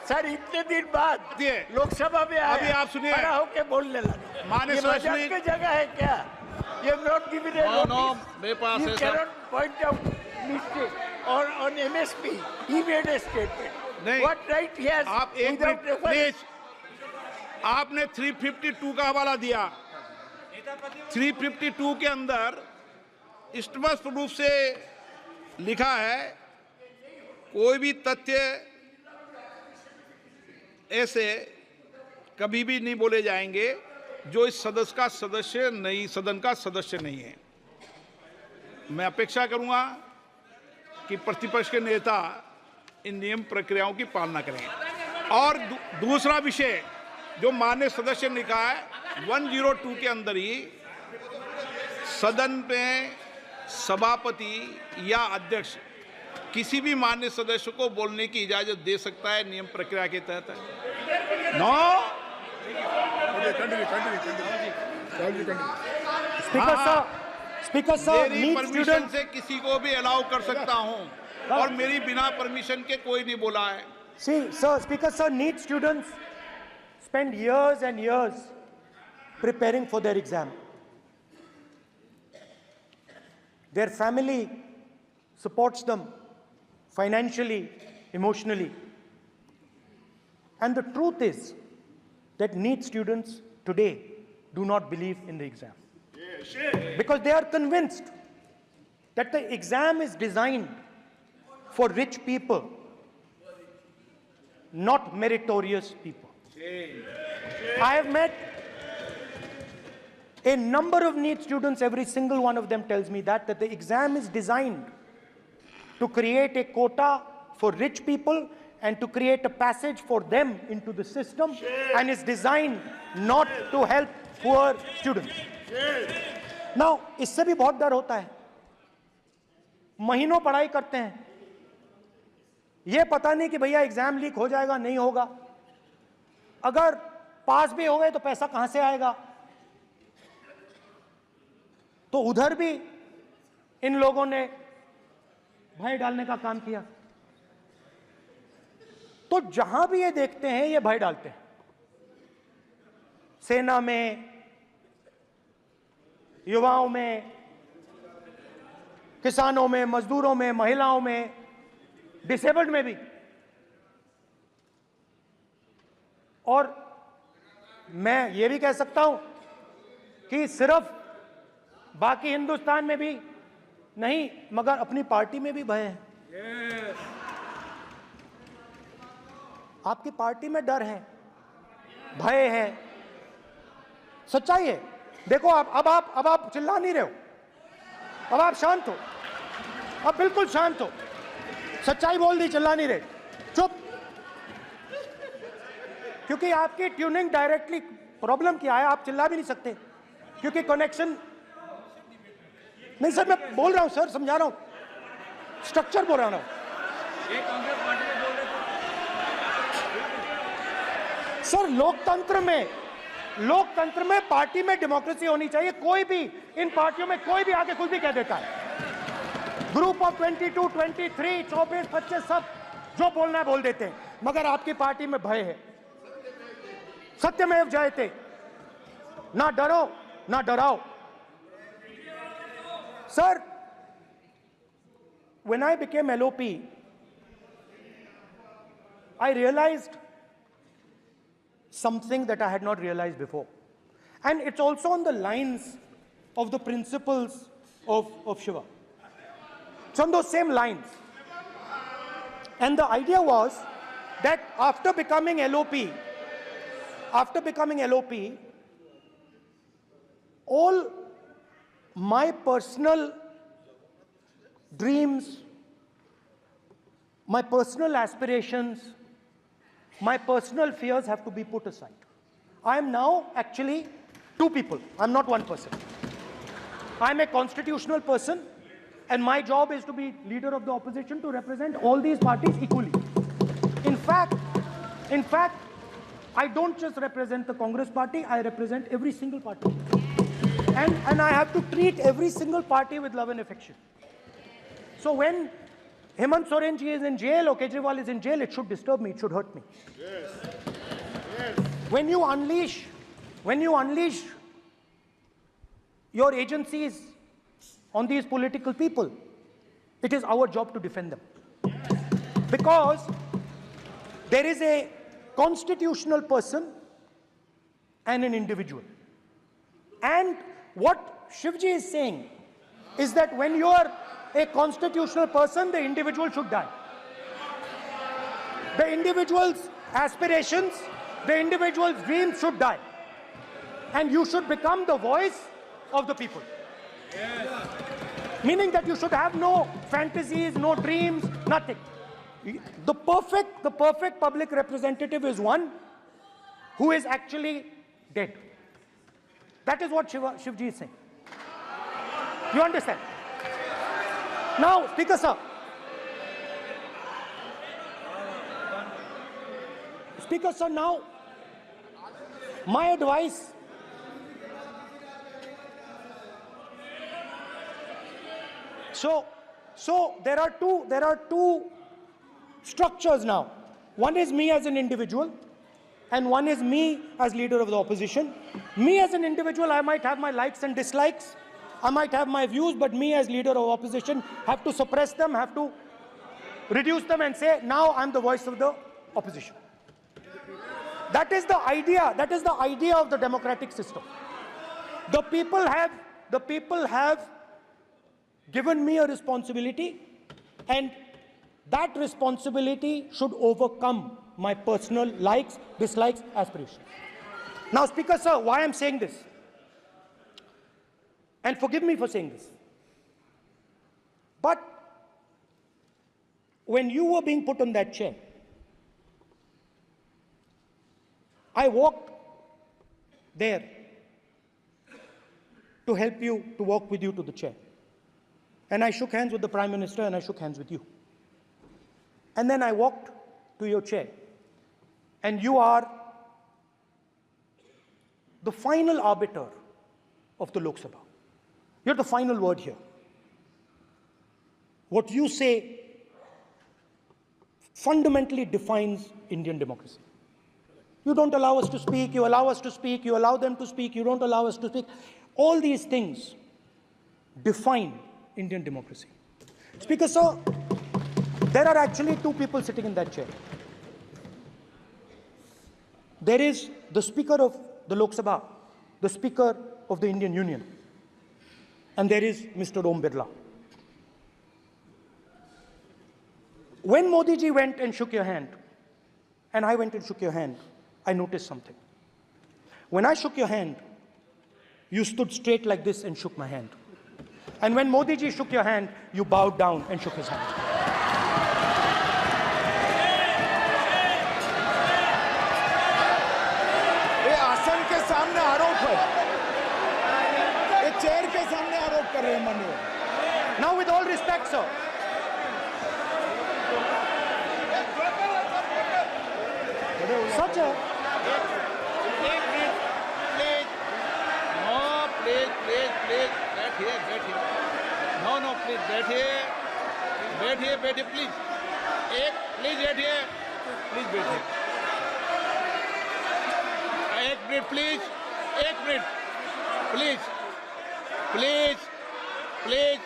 sir इतने दिन बाद लोकसभा में अभी आप सुनिए, खड़ा होके बोलने लगा। माननीय मजाक की जगह है क्या? ये नॉट गिवन ए नोटिस। मेरे पास You cannot point out mistake on MSP. He made a statement. नहीं, What right he has? आप एक मिनट प्लीज। आपने 352 का हवाला दिया। 352 के अंदर स्पष्ट रूप से लिखा है, कोई भी तथ्य ऐसे कभी भी नहीं बोले जाएंगे जो इस सदन का सदस्य नहीं है। मैं अपेक्षा करूंगा कि प्रतिपक्ष के नेता इन नियम प्रक्रियाओं की पालना करें। और दूसरा विषय जो माननीय सदस्य ने कहा है, 102 के अंदर ही सदन में सभापति या अध्यक्ष किसी भी मान्य सदस्य को बोलने की इजाजत दे सकता है, नियम प्रक्रिया के तहत है। नो स्पीकर सर, मेरी परमिशन से किसी को भी अलाउ कर सकता हूं और मेरी बिना परमिशन के कोई नहीं बोला है। See, sir, Speaker sir, NEET students spend years and years preparing for their exam. Their family supports them financially, emotionally. And the truth is that NEET students today do not believe in the exam. Because they are convinced that the exam is designed for rich people, not meritorious people. I have met a number of NEET students, every single one of them tells me that the exam is designed to create a quota for rich people and to create a passage for them into the system, and is designed not to help poor students. Now, इससे भी बहुत डर होता है। महीनों पढ़ाई करते हैं, ये पता नहीं कि भैया एग्जाम लीक हो जाएगा नहीं होगा, अगर पास भी हो गए तो पैसा कहां से आएगा। तो उधर भी इन लोगों ने भय डालने का काम किया। तो जहां भी ये देखते हैं ये भय डालते हैं, सेना में, युवाओं में, किसानों में, मजदूरों में, महिलाओं में, डिसेबल्ड में भी। और मैं ये भी कह सकता हूं कि सिर्फ बाकी हिंदुस्तान में भी नहीं, मगर अपनी पार्टी में भी भय है। आपकी पार्टी में डर है, भय है, सच्चाई है। देखो अब आप चिल्ला नहीं रहे हो, अब आप शांत हो, अब बिल्कुल शांत हो, सच्चाई बोल दी, चिल्ला नहीं रहे, चुप। क्योंकि आपकी ट्यूनिंग डायरेक्टली, प्रॉब्लम क्या है, आप चिल्ला भी नहीं सकते क्योंकि कनेक्शन नहीं। सर मैं बोल रहा हूं, सर समझा रहा हूं, स्ट्रक्चर बोल रहा हूं। सर लोकतंत्र में पार्टी में डेमोक्रेसी होनी चाहिए। कोई भी इन पार्टियों में कोई भी आके कुछ भी कह देता है, ग्रुप ऑफ 22, 23, 24, 25 सब जो बोलना है बोल देते हैं, मगर आपकी पार्टी में भय है। सत्यमेव जयते, ना डरो ना डराओ। Sir, when I became LOP, I realized something that I had not realized before. And it's also on the lines of the principles of Shiva. It's on those same lines. And the idea was that after becoming LOP, all my personal dreams, my personal aspirations, my personal fears have to be put aside. I am now actually two people. I'm not one person. I'm a constitutional person, and my job is to be leader of the opposition, to represent all these parties equally. In fact, I don't just represent the Congress party, I represent every single party. And I have to treat every single party with love and affection. So when Hemant Soren ji is in jail or Kejriwal is in jail, it should disturb me, it should hurt me. Yes. Yes. When you unleash your agencies on these political people, it is our job to defend them. Because there is a constitutional person and an individual. And what Shivji is saying is that when you are a constitutional person, the individual should die. The individual's aspirations, the individual's dreams should die. And you should become the voice of the people. Yes. Meaning that you should have no fantasies, no dreams, nothing. The perfect public representative is one who is actually dead. That is what Shivji is saying. You understand? Now, Speaker sir. Speaker sir, now, my advice. So there are two structures now. One is me as an individual, and one is me as leader of the opposition. Me as an individual, I might have my likes and dislikes. I might have my views, but me as leader of opposition have to suppress them, have to reduce them and say, now I'm the voice of the opposition. That is the idea. That is the idea of the democratic system. The people have given me a responsibility, and that responsibility should overcome my personal likes, dislikes, aspirations. Now, Speaker sir, why I'm saying this? And forgive me for saying this. But when you were being put on that chair, I walked there to help you, to walk with you to the chair. And I shook hands with the Prime Minister, and I shook hands with you. And then I walked to your chair. And you are the final arbiter of the Lok Sabha. You're the final word here. What you say fundamentally defines Indian democracy. You don't allow us to speak, you allow us to speak, you allow them to speak, you don't allow us to speak. All these things define Indian democracy. Speaker sir, there are actually two people sitting in that chair. There is the Speaker of the Lok Sabha, the Speaker of the Indian Union, and there is Mr. Om Birla. When Modi ji went and shook your hand, and I went and shook your hand, I noticed something. When I shook your hand, you stood straight like this and shook my hand. And when Modi ji shook your hand, you bowed down and shook his hand. ये आसन के सामने आरोप है, ये chair के सामने आरोप कर रहे हैं माननीय। Now, with all respect, sir. Such a... please बैठिए प्लीज बैठिए एक minute please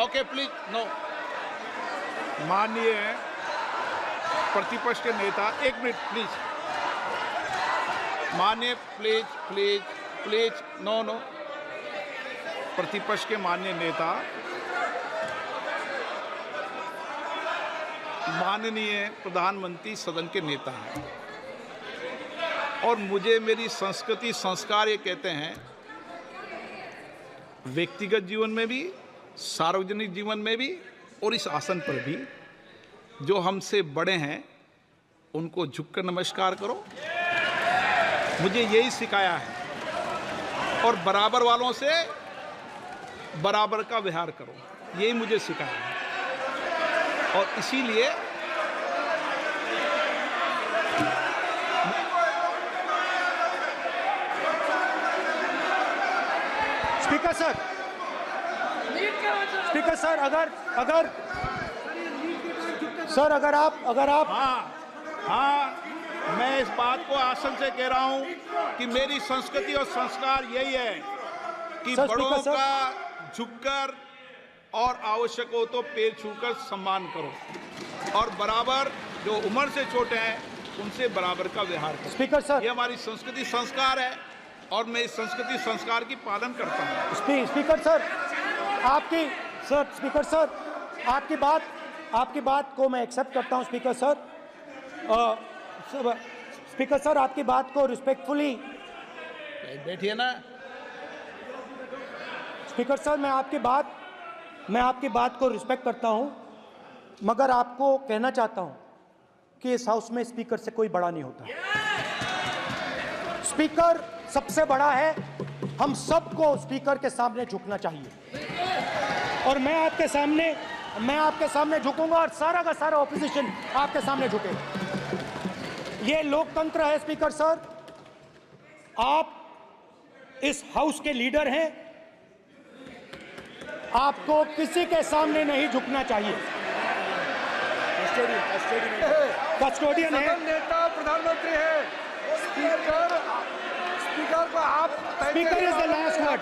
okay please no. माननीय प्रतिपक्ष के नेता एक मिनट प्लीज, माननीय प्लीज नो प्रतिपक्ष के माननीय नेता, माननीय प्रधानमंत्री सदन के नेता हैं, और मुझे मेरी संस्कृति संस्कार ये कहते हैं, व्यक्तिगत जीवन में भी, सार्वजनिक जीवन में भी, और इस आसन पर भी, जो हमसे बड़े हैं उनको झुककर नमस्कार करो। मुझे यही सिखाया है, और बराबर वालों से बराबर का व्यवहार करो, यही मुझे सिखाया है। और इसीलिए स्पीकर सर अगर आप हाँ, मैं इस बात को आसन से कह रहा हूं कि मेरी संस्कृति और संस्कार यही है कि बड़ों का झुककर और आवश्यक हो तो पैर छूकर सम्मान करो, और बराबर जो उम्र से छोटे हैं उनसे बराबर का व्यवहार करो। स्पीकर सर, ये हमारी संस्कृति संस्कार है, और मैं इस संस्कृति संस्कार की पालन करता हूँ। स्पीकर सर आपकी बात को मैं एक्सेप्ट करता हूँ। स्पीकर सर आपकी बात को रिस्पेक्टफुली बैठिए ना। स्पीकर सर मैं आपकी बात को रिस्पेक्ट करता हूं, मगर आपको कहना चाहता हूं कि इस हाउस में स्पीकर से कोई बड़ा नहीं होता। स्पीकर सबसे बड़ा है, हम सबको स्पीकर के सामने झुकना चाहिए। और मैं आपके सामने झुकूंगा और सारा का सारा ऑपोजिशन आपके सामने झुकेगा। ये लोकतंत्र है स्पीकर सर, आप इस हाउस के लीडर हैं, आपको किसी के सामने नहीं झुकना चाहिए। कस्टोडियन है, नेता प्रधानमंत्री है, स्पीकर को आप speaker is the last word,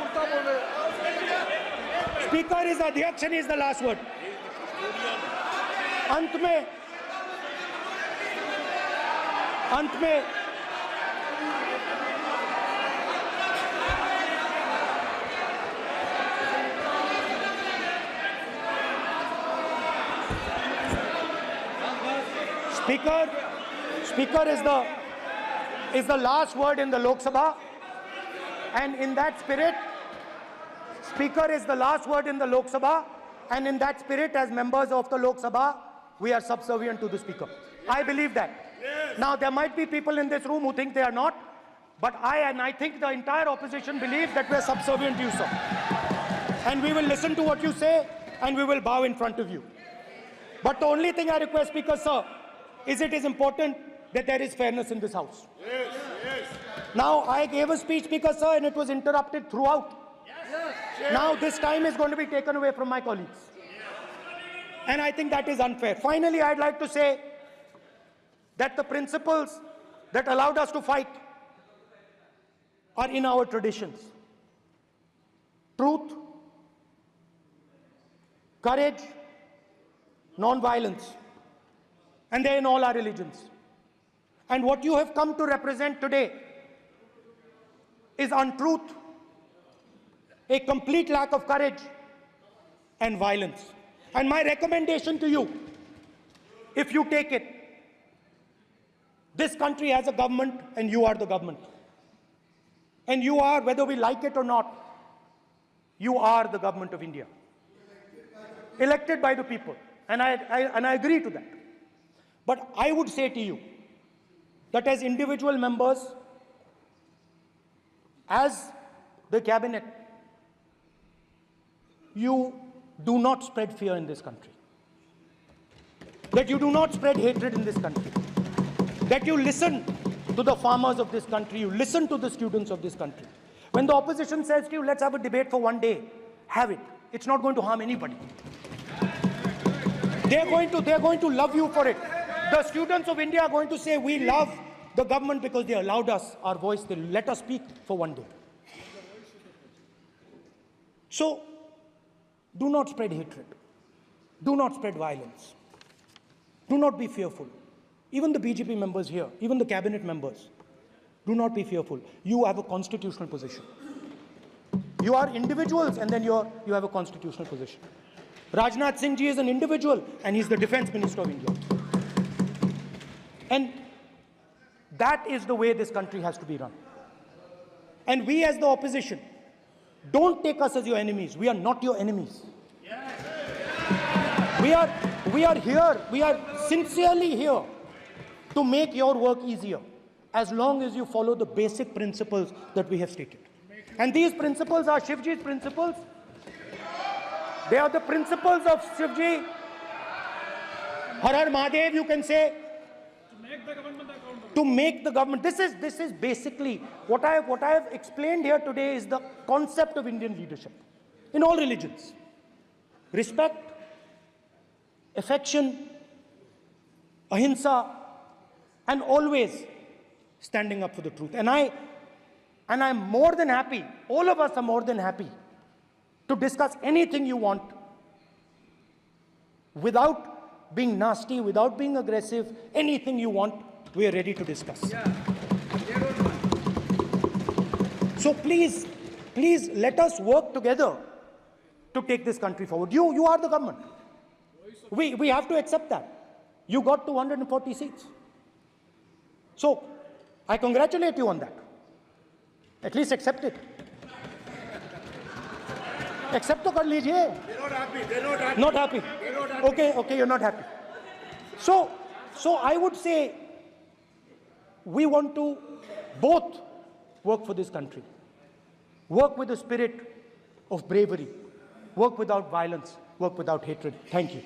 speaker is अध्यक्ष and is the last word. अंत में Speaker is the last word in the Lok Sabha, and in that spirit, Speaker is the last word in the Lok Sabha, and in that spirit, as members of the Lok Sabha, we are subservient to the Speaker. I believe that. Now, there might be people in this room who think they are not, but I think the entire opposition believes that we are subservient to you, sir. And we will listen to what you say, and we will bow in front of you. But the only thing I request, Speaker, sir, is it is important that there is fairness in this house. Now, I gave a speech, Speaker, sir, and it was interrupted throughout. Now, this time is going to be taken away from my colleagues. And I think that is unfair. Finally, I'd like to say that the principles that allowed us to fight are in our traditions. Truth, courage, non-violence. And they're in all our religions. And what you have come to represent today is untruth, a complete lack of courage, and violence. And my recommendation to you, if you take it, this country has a government and you are the government. And you are, whether we like it or not, you are the government of India. Elected by the people. And I agree to that. But I would say to you that as individual members, as the cabinet, you do not spread fear in this country. That you do not spread hatred in this country. That you listen to the farmers of this country, you listen to the students of this country. When the opposition says to you, let's have a debate for one day, have it. It's not going to harm anybody. They're going to love you for it. The students of India are going to say, we love the government because they allowed us our voice, they let us speak for one day. So, do not spread hatred. Do not spread violence. Do not be fearful. Even the BJP members here, even the cabinet members, do not be fearful. You have a constitutional position. You are individuals and then you have a constitutional position. Rajnath Singh ji is an individual and he's the defense minister of India. And that is the way this country has to be run. And we as the opposition, don't take us as your enemies. We are not your enemies. We are here, we are sincerely here to make your work easier, as long as you follow the basic principles that we have stated. And these principles are Shivji's principles. They are the principles of Shivji. Har Har Mahadev, you can say. To make the government. This is basically what I have explained here today is the concept of Indian leadership in all religions. Respect, affection, ahimsa, and always standing up for the truth. And I'm more than happy, all of us are more than happy to discuss anything you want without being nasty, without being aggressive, anything you want, we are ready to discuss. So please let us work together to take this country forward. You are the government. We have to accept that. You got 240 seats. So I congratulate you on that. At least accept it. Accept to kar lijiye. They're not happy. They're not happy. Not happy. They're not happy. Okay, you're not happy. So I would say we want to both work for this country. Work with the spirit of bravery. work without violence, work without hatred. Thank you.